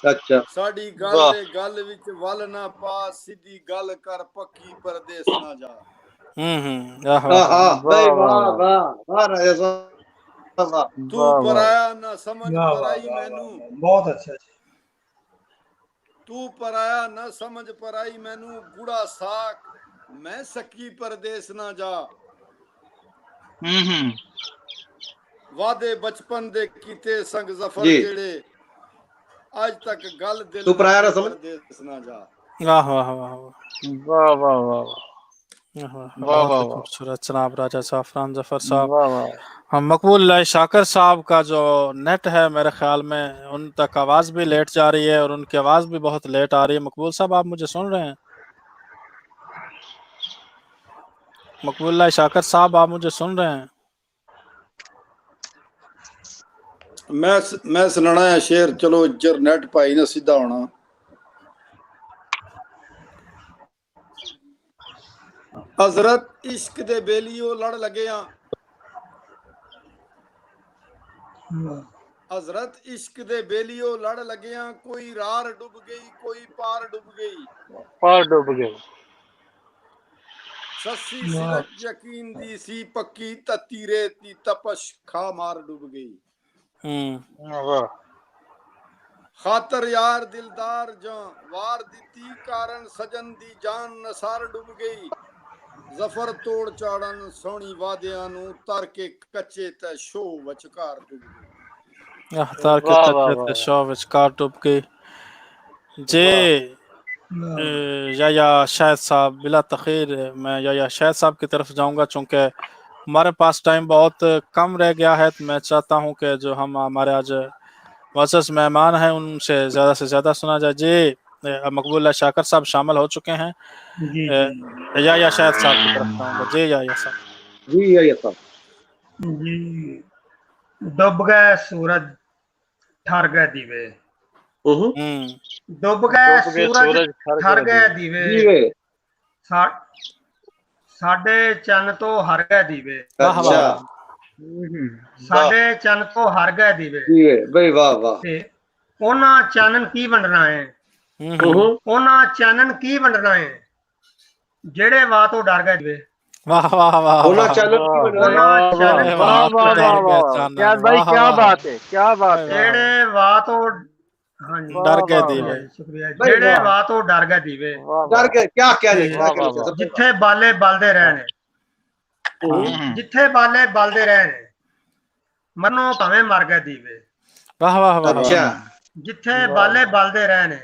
अच्छा साडी गल दे गल विच वल ना पा, सीधी गल कर पक्की परदेस ना जा। भाई वाह वाह वाह राजा साहब। तू पराया ना समझ पराई मैनू, बहुत अच्छा जी। तू पराया ना समझ पराई मैनू, गुड़ा साक मैं सकी परदेस ना जा। वादे बचपन दे कीते संग जफर जेड़े, आज तक गल दिल तू पराया ना समझ परदेस ना जा। वाह वाह वाह वाह वाह वाह, बहुत खूबसूरत जनाब राजा जाफरान जफर साहब। हम मकबूल शाकर साहब का जो नेट है मेरे ख्याल में उन तक आवाज़ भी लेट जा रही है और उनकी आवाज़ भी बहुत लेट आ रही है। मकबूल साहब आप मुझे सुन रहे हैं? मकबूल शाकर साहब आप मुझे सुन रहे हैं? मैं सुनाना है शेर, चलो जर नेट पाई ना सीधा होना। हजरत इश्क दे बेलियो लड़ लगे आ, हजरत इश्क दे बेलियो लड़ लगे आ। कोई रार डूब गई, कोई पार डूब गई, पार डूब गई। सस्सी सिरत यकीन दी सी पक्की, तत्ती रेत दी तपश खा मार डूब गई। खातर यार दिलदार जां वार दिती, कारण सजन दी जान नसार डूब गई। जफर तोड़ चाड़न सोहनी वादियां नू, तर के कच्चे ते शो विचकार डूब गई। तार के कच्चे ते शो विचकार डूब गई। जे या शायद साहब बिला तखीर मैं या शायद साहब की तरफ जाऊंगा, चूंकि हमारे पास टाइम बहुत कम रह गया है। तो मैं चाहता हूं कि जो हम हमारे आज मुअज़्ज़ज़ मेहमान हैं उनसे ज़्यादा सुना जाए। जी मकबूल शाकर साहब शामिल हो चुके हैं। या शायद साहब की तरफ जाऊंगा। जी या साहब। जी या साहब। जी डूब गए सूरज ठर गए दीवे, डूब गए सूरज ठर गए दीवे, साडे चन्न तो हर गए दीवे। अच्छा साडे चन्न तो हर गए दीवे। भाई वाह वाह। ते ओना चानन की वंडना है, ओना चानन की वंडना है, जेड़े वाह तो डर गए दीवे। वाह वाह वाह, ओना चानन की वंडना है। वाह वाह वाह, क्या भाई क्या बात है, क्या बात है। जेड़े वाह तो हाँ जी डर गए वाह दीवे जी, शुक्रिया भाई जेड़े वाह। वाह तो डर गए दीवे डर गए क्या क्या ते क्या कहना चाहते हो? जिथे बाले बलदे रहने जिथे बाले बलदे रहने मनो भावें मर गए दीवे वाह वाह वाह वाह अच्छा जिथे बाले बलदे रहने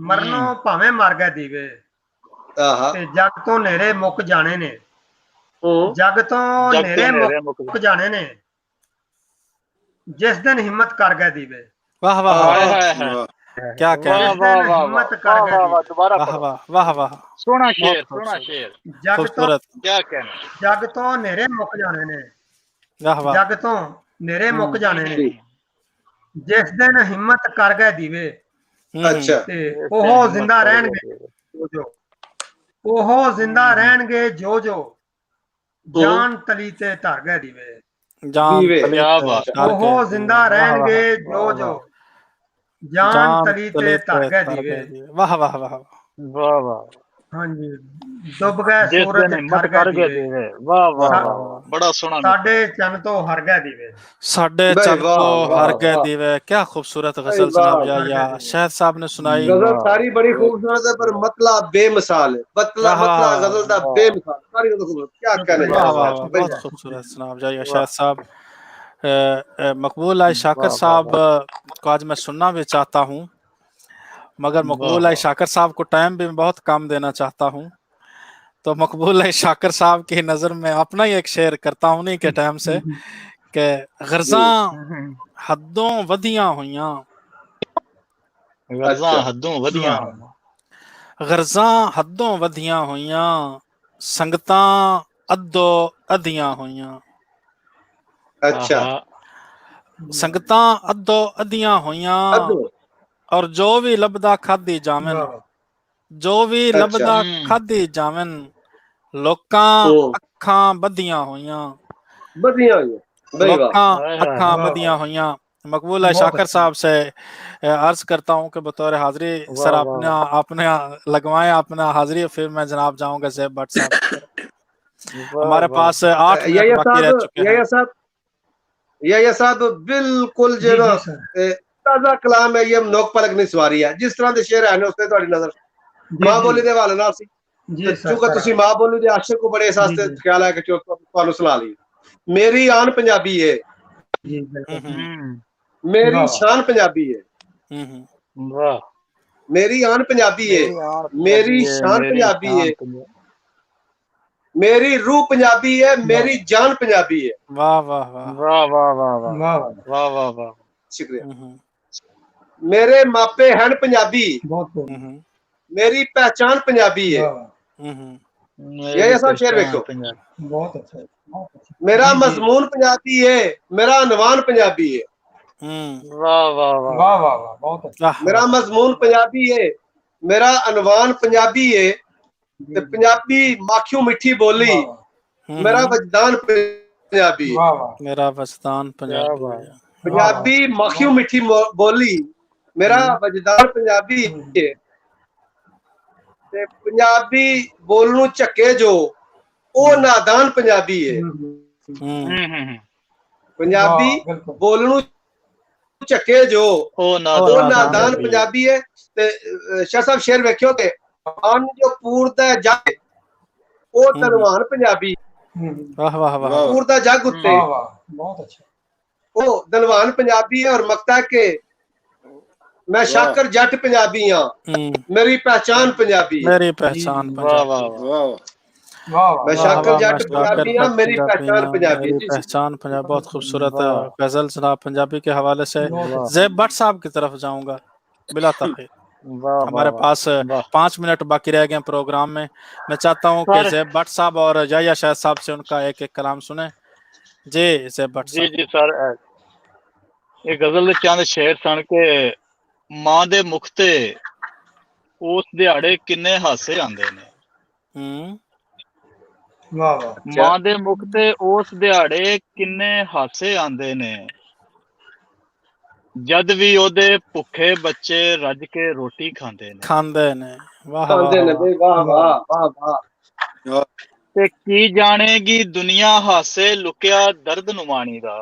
मरनो भावें मर गए दीवे आहा ते जग तो नेरे मुक जाने ने जग तो नेरे मुक जाने ने जिस दिन हिम्मत कर गए दीवे वाह वाह वाह वाह। क्या कहना जिस दिन हिम्मत कर गए दीवे दोबारा वाह वाह वाह वाह सोना बहुत शेर सोना खूबसूरत शेर जग तो खूबसूरत क्या कहना जग तो नेरे मुक जाने ने वाह वाह जग तो नेरे मुक जाने ने जिस दिन हिम्मत कर गए दीवे अच्छा ते ओह जिंदा रहणगे जो ओह जिंदा रहणगे जो जान तली ते धर गए दीवे जान दीवे। तली क्या ते बात। धर गए ओह जिंदा दीवे। वाह, रहणगे वाह, जो वाह। जान जान तली ते धर गए दीवे वाह वाह वाह वाह वाह हाँ जी डुब गए जिस सूरज दिन हिम्मत ठर कर गए गए दीवे दीवे वाह वाह वाह, वाह वाह। बड़ा सोना साडे चन तो हर गए दीवे साढ़े भाई चंद वाह, तो वाह, हर गए वाह। दीवे क्या खूबसूरत भाई गजल वाह, जनाब हर या गए दीवे शाहिद साहब ने सुनाई गजल सारी बड़ी खूबसूरत है पर मतलब बेमिसाल है वाह, वाह, मतलब वाह। गजल दा बेमिसाल सारी गजल खूबसूरत क्या कहने वाह जा वाह रहे वाह हैं भाई बहुत वाह। खूबसूरत जनाब जाइए शाहिद साहब मकबूल आई शाकर साहब को आज मैं सुनना भी चाहता हूँ मगर मकबूल आई शाकर साहब को टाइम भी बहुत कम देना चाहता हूँ तो मकबूल आई शाकर साहब की नज़र में अपना ही एक शेर करता हूँ नहीं के टाइम से कि गर्जा हदों वधियां हुईयां गरजा अच्छा। हदों वधियां गर्जा हदों वधियां हुईयां संगतां अद्धो अधियां हुईयां अच्छा संगतां अद्धो अधियां हुईयां अद्दो और जो भी लबदा खादी जावन जो भी अच्छा लबदा खादी जावन लोकां अखां बधियां हुईयां बढ़िया हुई भाई वाह लोकां हाय अखां वाह, बधियां वाह। हुईयां मकबूल है बहुत शाकर अच्छा। साहब से अर्ज करता हूं कि बतौर हाजिरी सर अपने अपने लगवाएं अपना हाजिरी फिर मैं जनाब जाऊंगा ज़ैब भट्ट साहब की तरफ हमारे पास 8 मिनट बाकी रह चुके हैं यही साहब बिल्कुल जी जो जी सर ताजा कलाम है ये नोक पलक नहीं सवारी है जिस तरह के शेर है ने उसने ਤੁਹਾਡੀ ਨਜ਼ਰ जी ਮਾਂ जी ਬੋਲੀ ਦੇ ਹਵਾਲੇ ਨਾਲ ਸੀ जी ਤੇ सर ਚੂੰਕਿ सर ਤੁਸੀਂ ਮਾਂ ਬੋਲੀ ਦੇ ਆਸ਼ਿਕ ਕੋ ਬੜੇ ਅਹਿਸਾਸ ਜੀ, ਤੇ ਜੀ। ਖਿਆਲ ਹੈ ਕਿ ਤੁਹਾਨੂੰ ਸੁਣਾ ਲਈ ਮੇਰੀ ਆਨ ਪੰਜਾਬੀ ਹੈ जी बिल्कुल मेरी वाह, शान पंजाबी है वाह मेरी आन पंजाबी है मेरी शान पंजाबी है मेरी रूह पंजाबी है मेरी जान पंजाबी है वाह वाह वाह वाह वाह वाह वाह वाह वाह वाह वाह शुक्रिया मेरे मापे हैं पंजाबी बहुत खूब मेरी पहचान पंजाबी है वाह ये सब शेर देखो बहुत अच्छा बहुत अच्छा मेरा जी, जी। मजमून पंजाबी है मेरा अनवान पंजाबी है वाह वाह वाह वाह वाह वाह बहुत अच्छा मेरा मजमून पंजाबी है मेरा अनवान पंजाबी है ते पंजाबी माखियों मिठी बोली वाह, मेरा वजदान पंजाबी है वाह वाह मेरा वजदान पंजाबी है पंजाबी माखियों मिठी बोली मेरा वजदान पंजाबी है ते पंजाबी बोलनू झक्के जो ओ नादान पंजाबी है पंजाबी बोलनू झक्के जो ओ नादान पंजाबी है ते शाह साहब शेर वेखियो के अन जो पूरदा जग ओ धनवान पंजाबी वाह वाह वाह पूरदा जग उत्ते बहुत अच्छा ओ धनवान पंजाबी है और मकता के मैं शाकर जट पंजाबी हां मेरी पहचान पंजाबी है मेरी पहचान पंजाबी मैं शाकर जट पंजाबी हां मेरी पहचान पंजाबी मेरी पहचान पंजाबी बहुत खूबसूरत गजल जनाब पंजाबी के हवाले से ज़ैब भट्ट साहब की तरफ जाऊंगा बिला तखीर हमारे पास 5 मिनट बाकी रह गए प्रोग्राम में मैं चाहता हूं कि ज़ैब भट्ट साहब और याया शाहिद साहब से उनका एक एक कलाम सुने जी ज़ैब भट्ट जी जी सर ये गजल दे चंद शेर सन के मां दे मुख ते उस दिहाड़े किन्ने हासे आंदे ने मां दे मुख ते उस दिहाड़े किन्ने हासे आंदे ने जद भी ओदे भुखे बच्चे रज के रोटी खांदे ने वाह वाह वाह वाह ते की जानेगी दुनिया हासे लुकिया दर्द नुमानी दा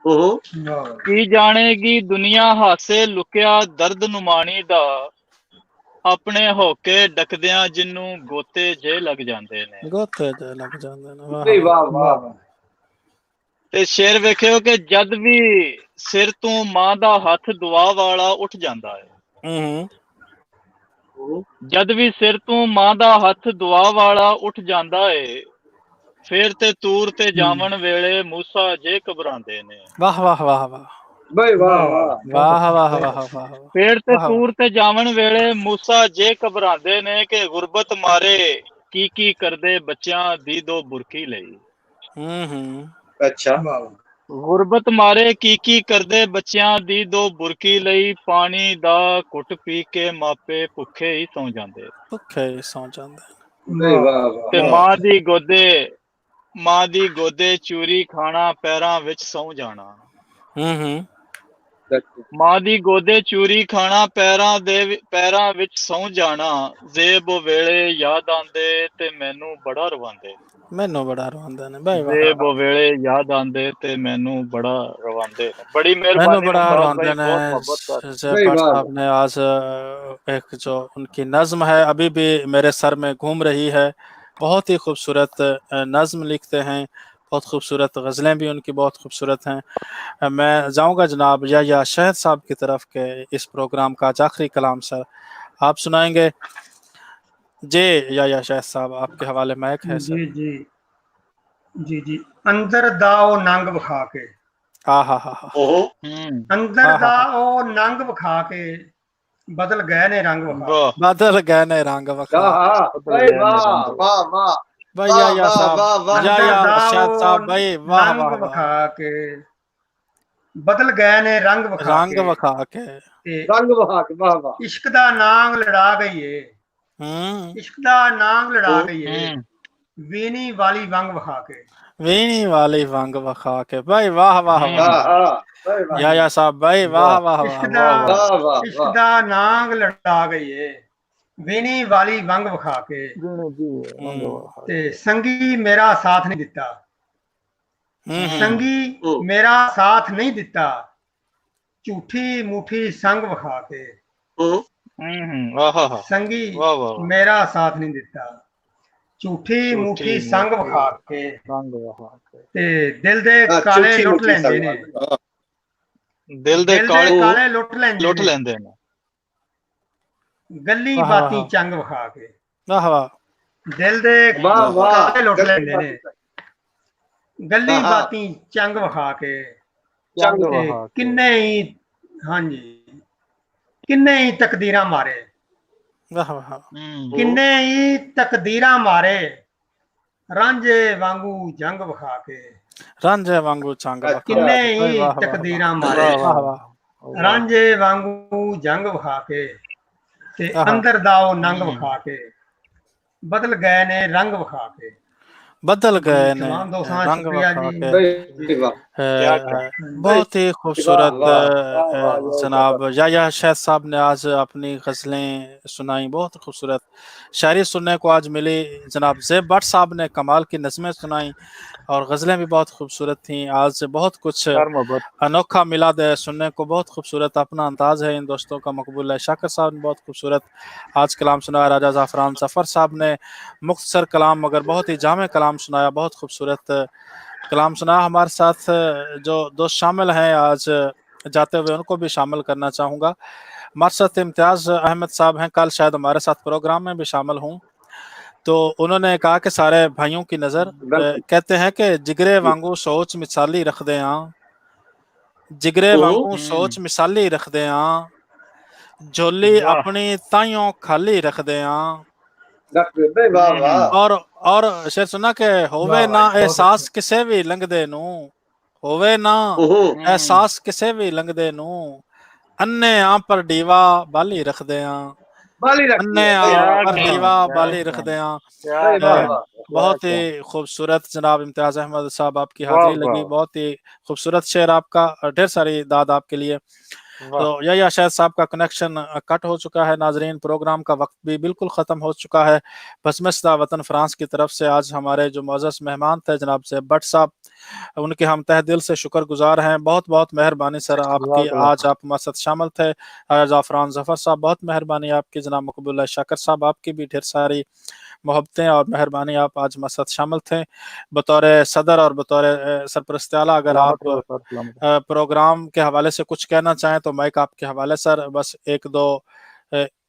ਕੀ ਜਾਣੇਗੀ ਦੁਨੀਆ ਹਾਸੇ ਲੁਕਿਆ ਦਰਦ ਨੁਮਾਣੀ ਦਾ, ਆਪਣੇ ਹੋਕੇ ਡਕਦਿਆਂ ਜਿੰਨੂੰ ਗੋਤੇ ਜੇ ਲੱਗ ਜਾਂਦੇ ਨੇ। ਗੋਤੇ ਜੇ ਲੱਗ ਜਾਂਦੇ ਨੇ। ਨਹੀਂ, ਵਾਹ ਵਾਹ ਵਾਹ। ਤੇ ਸ਼ੇਰ ਵੇਖਿਓ ਕਿ ਜਦ ਵੀ ਸਿਰ ਤੋਂ ਮਾਂ ਦਾ ਹੱਥ ਦੁਆ ਵਾਲਾ ਉੱਠ ਜਾਂਦਾ ਹੈ, ਜਦ ਵੀ ਸਿਰ ਤੋਂ ਮਾਂ ਦਾ ਹੱਥ ਦੁਆ ਵਾਲਾ ਉੱਠ ਜਾਂਦਾ ਏ, ਫੇਰ ਤੇ ਤੂਰ ਤੇ ਜਾਵਣ ਵੇਲੇ ਮੂਸਾ ਜੇ ਘਬਰਾਉਂਦੇ ਨੇ। ਵਾਹ ਵਾਹ ਵਾਹ ਵਾਹ ਬਈ ਵਾਹ ਵਾਹ ਵਾਹ ਵਾਹ ਵਾਹ ਵਾਹ। ਫੇਰ ਤੇ ਤੂਰ ਤੇ ਜਾਵਣ ਵੇਲੇ ਮੂਸਾ ਜੇ ਘਬਰਾਉਂਦੇ ਨੇ ਕਿ ਗੁਰਬਤ ਮਾਰੇ ਕੀ ਕਰਦੇ ਬੱਚਿਆਂ ਦੀ ਦੋ ਬੁਰਕੀ ਲਈ। ਅੱਛਾ। ਗੁਰਬਤ ਮਾਰੇ ਕੀ ਕਰਦੇ ਬੱਚਿਆਂ ਦੀ ਦੋ ਬੁਰਕੀ ਲਈ, ਪਾਣੀ ਦਾ ਘੁੱਟ ਪੀ ਕੇ ਮਾਪੇ ਭੁੱਖੇ ਹੀ ਸੌਂ ਜਾਂਦੇ। ਭੁੱਖੇ ਹੀ ਸੌਂ ਜਾਂਦੇ। ਬਈ ਵਾਹ ਵਾਹ। ਤੇ ਮਾਂ ਦੀ ਗੋਦੇ ਚੂਰੀ ਖਾਣਾ, ਪੈਰਾਂ ਵਿੱਚ ਸੌਂ ਜਾਣਾ। ਮਾਂ ਦੀ ਗੋਦੇ ਚੂਰੀ ਖਾਣਾ, ਪੈਰਾਂ ਵਿੱਚ ਸੌਂ ਜਾਣਾ। ਜ਼ੇਬ ਵੇਲੇ ਯਾਦ ਆਂਦੇ ਤੇ ਮੈਨੂੰ ਬੜਾ ਰਵਾਂਦੇ। ਮੈਨੂੰ ਬੜਾ ਰਵਾਂਦੇ ਨੇ। ਬਈ ਵਾਹ। ਜ਼ੇਬ ਵੇਲੇ ਯਾਦ ਆਂਦੇ ਤੇ ਮੈਨੂੰ बड़ा रवांदे। बड़ी मैंने मेहरबानी बड़ा मुमताज रवांदे भाई, ने बहुत मोहब्बत कर। जयपाल साहब ने आज एक जो उनकी नज्म है अभी भी मेरे सर में घूम रही है। बहुत ही खूबसूरत नज्म लिखते हैं, बहुत खूबसूरत गज़लें भी उनकी बहुत खूबसूरत हैं। मैं जाऊंगा जनाब या शहद साहब की तरफ के इस प्रोग्राम का आज आखिरी कलाम सर आप सुनाएंगे जी। या शहद साहब आपके हवाले माइक है सर। जी जी जी जी। अंदर दाओ नंग विखा के, अंदर दा ओ नंग विखा के बदल गए ने रंग विखा। बदल गए ने रंग विखा। बई वाह वाह वाह। भैया साहब या शहद साहब भाई वाह रंग वाह विखा के बदल गए ने रंग विखा रंग विखा के रंग विखा के। वाह वाह। इश्क दा नांग लड़ा गई है, इश्क दा नांग लड़ा गई है, वीणी वाली वंग विखा के। वीणी वाली वंग विखा के। भाई वाह वाह वाह। या साहब भाई वाह वाह वाह। इश्क दा नांग लड़ा गई है, वीणी वाली वंग विखा के। ते संगी मेरा साथ नहीं दिता, संगी मेरा साथ नहीं दिता, झूठी मूठी संग विखा के। संगी मेरा साथ नहीं दिता, झूठी मूठी संग विखा के। ते दिल दे काले लुट लेंदे ने, दिल दे काले लुट लेंदे ने, गली बाती चंग विखा के। वाह वाह। दिल दे काले लुट लेंदे ने, गली बाती चंग विखा के। किन्ने ही हाँ जी किन्ने ही तकदीरा मारे, किन्ने ही तकदीरा मारे, रांझे वांगू जंग विखा के। रांझे वांगू जंग विखा के। किन्ने ही तकदीरा मारे, रांझे वांगू जंग विखा के। ते अंदर दाओ नंग विखा के बदल गए ने रंग विखा के। बदल गए ने रंग विखा के। बहुत ही खूबसूरत जनाब या शहद साहब ने आज अपनी गज़लें सुनाई, बहुत खूबसूरत शायरी सुनने को आज मिली। जनाब ज़ेब भट्ट साहब ने कमाल की नज़में सुनाई और गज़लें भी बहुत खूबसूरत थीं। आज बहुत कुछ अनोखा मिला दे सुनने को, बहुत खूबसूरत अपना अंदाज है इन दोस्तों का मकबूल है। शाकिर साहब ने बहुत खूबसूरत आज कलाम सुनाया। राजा ज़ाफ़रान ज़फ़र साहब ने मुख्तसर कलाम मगर बहुत ही जामे कलाम सुनाया, बहुत खूबसूरत कलाम सुना। हमारे साथ जो दोस्त शामिल हैं आज जाते हुए उनको भी शामिल करना चाहूँगा। हमारे साथ इम्तियाज़ अहमद साहब हैं, कल शायद हमारे साथ प्रोग्राम में भी शामिल हों। तो उन्होंने कहा कि सारे भाइयों की नज़र कहते हैं कि जिगरे वांगू सोच मिसाली रख दे हाँ, जिगरे वांगू सोच मिसाली रख दे हाँ, झोली अपनी ताइयों खाली रख दे हाँ। और शेर सुना के होवे ना एहसास किसे भी लंघदे नू, होवे ना एहसास किसे भी लंघदे नू, अन्ने आं पर दीवा बाली रख दे हाँ, अन्ने आं पर दीवा बाली रख दे हाँ। बहुत ही खूबसूरत जनाब इम्तियाज़ अहमद साहब आपकी हाजिरी लगी, बहुत ही खूबसूरत शेर आपका, ढेर सारी दाद आपके लिए। तो या शहद साहब का कनेक्शन कट हो चुका है नाजरीन, प्रोग्राम का वक्त भी बिल्कुल ख़त्म हो चुका है। बसमस्ता वतन फ्रांस की तरफ से आज हमारे जो मौजूद मेहमान थे जनाब ज़ेब भट्ट साहब, उनके हम तहे दिल से शुक्रगुजार हैं। बहुत बहुत मेहरबानी सर आपकी, आज आप हमारे साथ शामिल थे। ज़ाफ़रान ज़फ़र साहब बहुत मेहरबानी आपकी। जनाब मकबूल शाकर साहब आपकी भी ढेर सारी मोहब्बतें और मेहरबानी, आप आज हमारे साथ शामिल थे बतौर सदर और बतौर सरपरस्त आला। अगर आप प्रोग्राम के हवाले से कुछ कहना चाहें तो माइक आपके हवाले सर। बस एक दो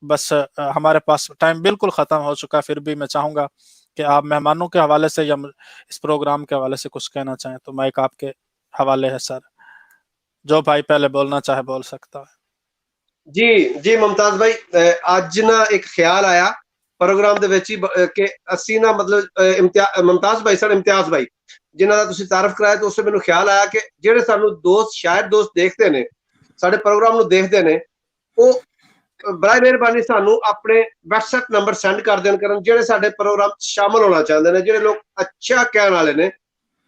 बस हमारे पास टाइम बिल्कुल ख़त्म हो चुका है, फिर भी मैं चाहूँगा कि आप मेहमानों के हवाले से या इस प्रोग्राम के हवाले से कुछ कहना चाहें तो माइक आपके हवाले है सर। जो भाई पहले बोलना चाहे बोल सकता है। जी जी मुमताज भाई, आज ना एक ख्याल आया प्रोग्राम ਦੇ ਵਿੱਚ ਹੀ ਕਿ ਅਸੀਂ ਨਾ ਮਤਲਬ ਮੁਮਤਾਜ਼ ਭਾਈ ਸਰ ਇਮਤਿਆਜ਼ ਭਾਈ ਜਿਨ੍ਹਾਂ ਦਾ ਤੁਸੀਂ ਤਾਰਫ ਕਰਾਇਆ, ਤਾਂ ਉਸ ਸੇ ਮੈਨੂੰ ਖਿਆਲ ਆਇਆ ਕਿ ਜਿਹੜੇ ਸਾਨੂੰ ਦੋਸਤ ਸ਼ਾਇਦ ਦੋਸਤ ਦੇਖਦੇ ਨੇ, ਸਾਡੇ ਪ੍ਰੋਗਰਾਮ ਨੂੰ ਦੇਖਦੇ ਨੇ, ਉਹ ਬਰਾਏ ਮਿਹਰਬਾਨੀ ਸਾਨੂੰ ਆਪਣੇ WhatsApp ਨੰਬਰ ਸੈਂਡ ਕਰ ਦੇਣ ਕਰਨ, ਜਿਹੜੇ ਸਾਡੇ ਪ੍ਰੋਗਰਾਮ ਸ਼ਾਮਲ ਹੋਣਾ ਚਾਹੁੰਦੇ ਨੇ, ਜਿਹੜੇ ਲੋਕ ਅੱਛਾ ਕਹਿਣ ਵਾਲੇ ਨੇ,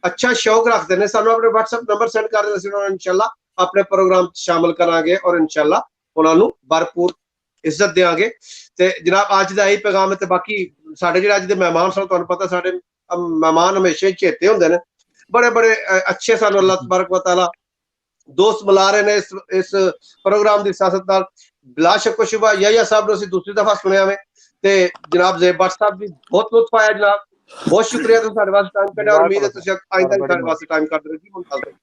अच्छा शौक रखते हैं, सानू अपने WhatsApp नंबर सेंड कर देना, उन्होंने इंशाल्लाह अपने प्रोग्राम शामिल करांगे और इंशाल्लाह उन्होंने भरपूर इज्जत देंगे। ते जनाब आज दा यही पैगाम है। ते बाकी साडे जेहड़े अज दे मेहमान सन, तुहानू पता साडे मेहमान हमेशा ही चेते हुंदे ने, बड़े बड़े अच्छे सानू अल्लाह तबारक व तआला दोस्त मिला रहे ने इस प्रोग्राम की सियासत नाल। बिला शक शुबा यहिया साहब ने दूसरी दफा सुनिया में, ते जनाब ज़ेब भट्ट साहब भी बहुत लुत्फ आया जनाब, बहुत शुक्रिया तुम सारे वास्ते टाइम कढ़ा, और उम्मीद है तुम आइंदा भी सारे वास्ते टाइम करते रहिए। मुमताज भाई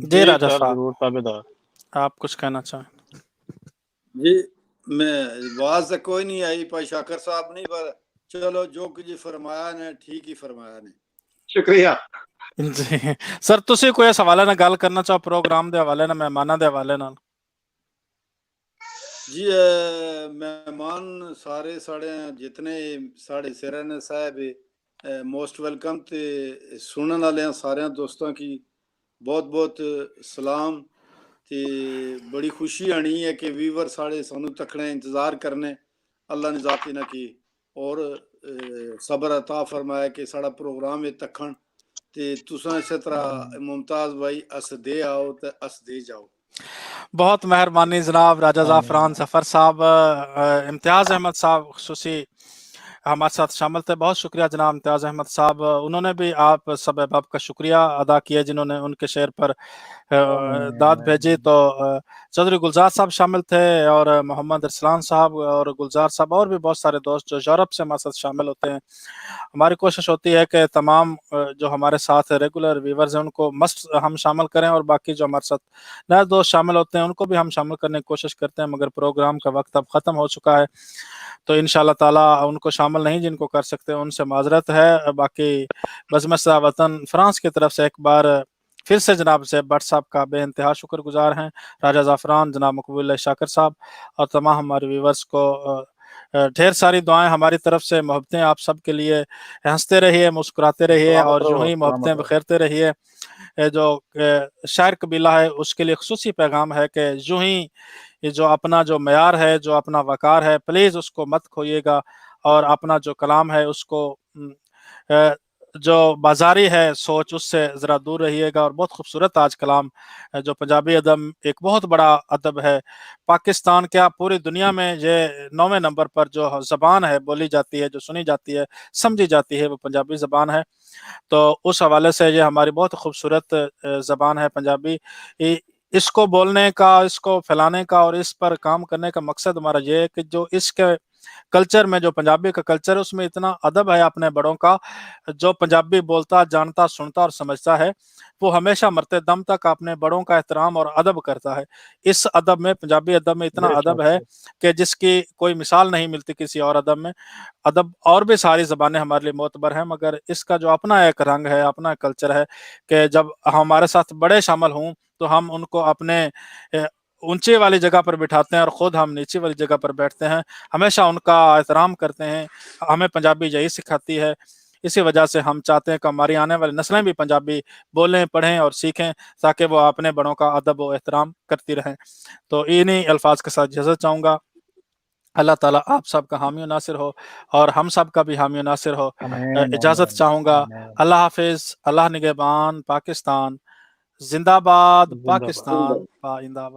जी राजा साहब आप कुछ कहना चाहें? जी मैं आवाज से कोई नहीं आई पर शाकर साहब नहीं, पर चलो जो कुछ फरमाया ने ठीक ही फरमाया ने। शुक्रिया जी सर, तुसी कोई इस हवाले नाल गल करना चाहो प्रोग्राम दे हवाले नाल, मेहमानां दे हवाले नाल? जी मेहमान सारे साढ़े जितने साढ़े सिरन साहब मोस्ट वेलकम, ते सुनने वाले सारे दोस्तों की बहुत बहुत सलाम। ते बड़ी खुशी आनी है कि वीवर साढ़े सानू तकने इंतजार करने, अल्लाह ने जाती ना की और सबर अता फरमाया कि साड़ा प्रोग्राम है तखन, ते तुसा इस तरह मुमताज भाई अस दे आओ ते अस दे जाओ। बहुत मेहरबानी जनाब राजा ज़ाफ़रान ज़फ़र साहब, इम्तियाज़ अहमद साहब खुसूसी हमारे साथ शामिल थे। बहुत शुक्रिया जनाब इम्तियाज़ अहमद साहब, उन्होंने भी आप सब अहबाब का शुक्रिया अदा किया जिन्होंने उनके शेर पर दाद भेजी। तो चौधरी गुलजार साहब शामिल थे और मोहम्मद अरसलान साहब और गुलजार साहब और भी बहुत सारे दोस्त जो यूरोप से हमारे साथ शामिल होते हैं। हमारी कोशिश होती है कि तमाम जो हमारे साथ रेगुलर व्यूवर्स हैं उनको मस्ट हम शामिल करें, और बाकी जो हमारे साथ नए दोस्त शामिल होते हैं उनको भी हम शामिल करने की कोशिश करते हैं, मगर प्रोग्राम का वक्त अब ख़त्म हो चुका है, तो इंशाल्लाह ताला उनको शामिल नहीं जिनको कर सकते उनसे माजरत है। बाकी बज़म वतन फ्रांस की तरफ से एक बार फिर से जनाब ज़ेब भट्ट साहब का बेइंतहा शुक्रगुजार हैं, राजा ज़ाफ़रान, जनाब मकबूल शाकर साहब और तमाम हमारे व्यूवर्स को ढेर सारी दुआएं हमारी तरफ से, मोहब्बतें आप सब के लिए। हंसते रहिए, मुस्कुराते रहिए और यूं ही मोहब्बतें बिखेरते रहिए। जो शायर कबीला है उसके लिए खुसूसी पैगाम है कि यूं ही जो अपना जो मयार है, जो अपना वकार है, प्लीज़ उसको मत खोइएगा, और अपना जो कलाम है उसको जो बाजारी है सोच उससे ज़रा दूर रहिएगा। और बहुत खूबसूरत आज कलाम जो पंजाबी अदब एक बहुत बड़ा अदब है, पाकिस्तान क्या पूरी दुनिया में ये 9वें नंबर पर जो ज़बान है बोली जाती है, जो सुनी जाती है, समझी जाती है, वो पंजाबी ज़बान है। तो उस हवाले से ये हमारी बहुत खूबसूरत ज़बान है पंजाबी। इसको बोलने का, इसको फैलाने का और इस पर काम करने का मकसद हमारा ये है कि जो इसके कल्चर में, जो पंजाबी का कल्चर है उसमें इतना अदब है अपने बड़ों का, जो पंजाबी बोलता, जानता, सुनता और समझता है वो हमेशा मरते दम तक अपने बड़ों का एहतराम और अदब करता है। इस अदब में, पंजाबी अदब में इतना अदब है कि जिसकी कोई मिसाल नहीं मिलती किसी और अदब में। अदब और भी सारी ज़बानें हमारे लिए मोतबर हैं, मगर इसका जो अपना एक रंग है, अपना कल्चर है कि जब हमारे साथ बड़े शामिल हों तो हम उनको अपने ऊंचे वाली जगह पर बिठाते हैं और ख़ुद हम नीचे वाली जगह पर बैठते हैं, हमेशा उनका एहतराम करते हैं। हमें पंजाबी यही सिखाती है। इसी वजह से हम चाहते हैं कि हमारी आने वाली नस्लें भी पंजाबी बोलें, पढ़ें और सीखें, ताकि वो अपने बड़ों का अदब व एहतराम करती रहें। तो इन्हीं अल्फाज के साथ इजाज़त चाहूँगा। अल्लाह ताला आप सब का हामी नासिर हो और हम सब का भी हामी नासिर हो। इजाज़त चाहूँगा। अल्लाह हाफिज़, अल्लाह निगहबान, पाकिस्तान जिंदाबाद, पाकिस्तान जिंदाबाद।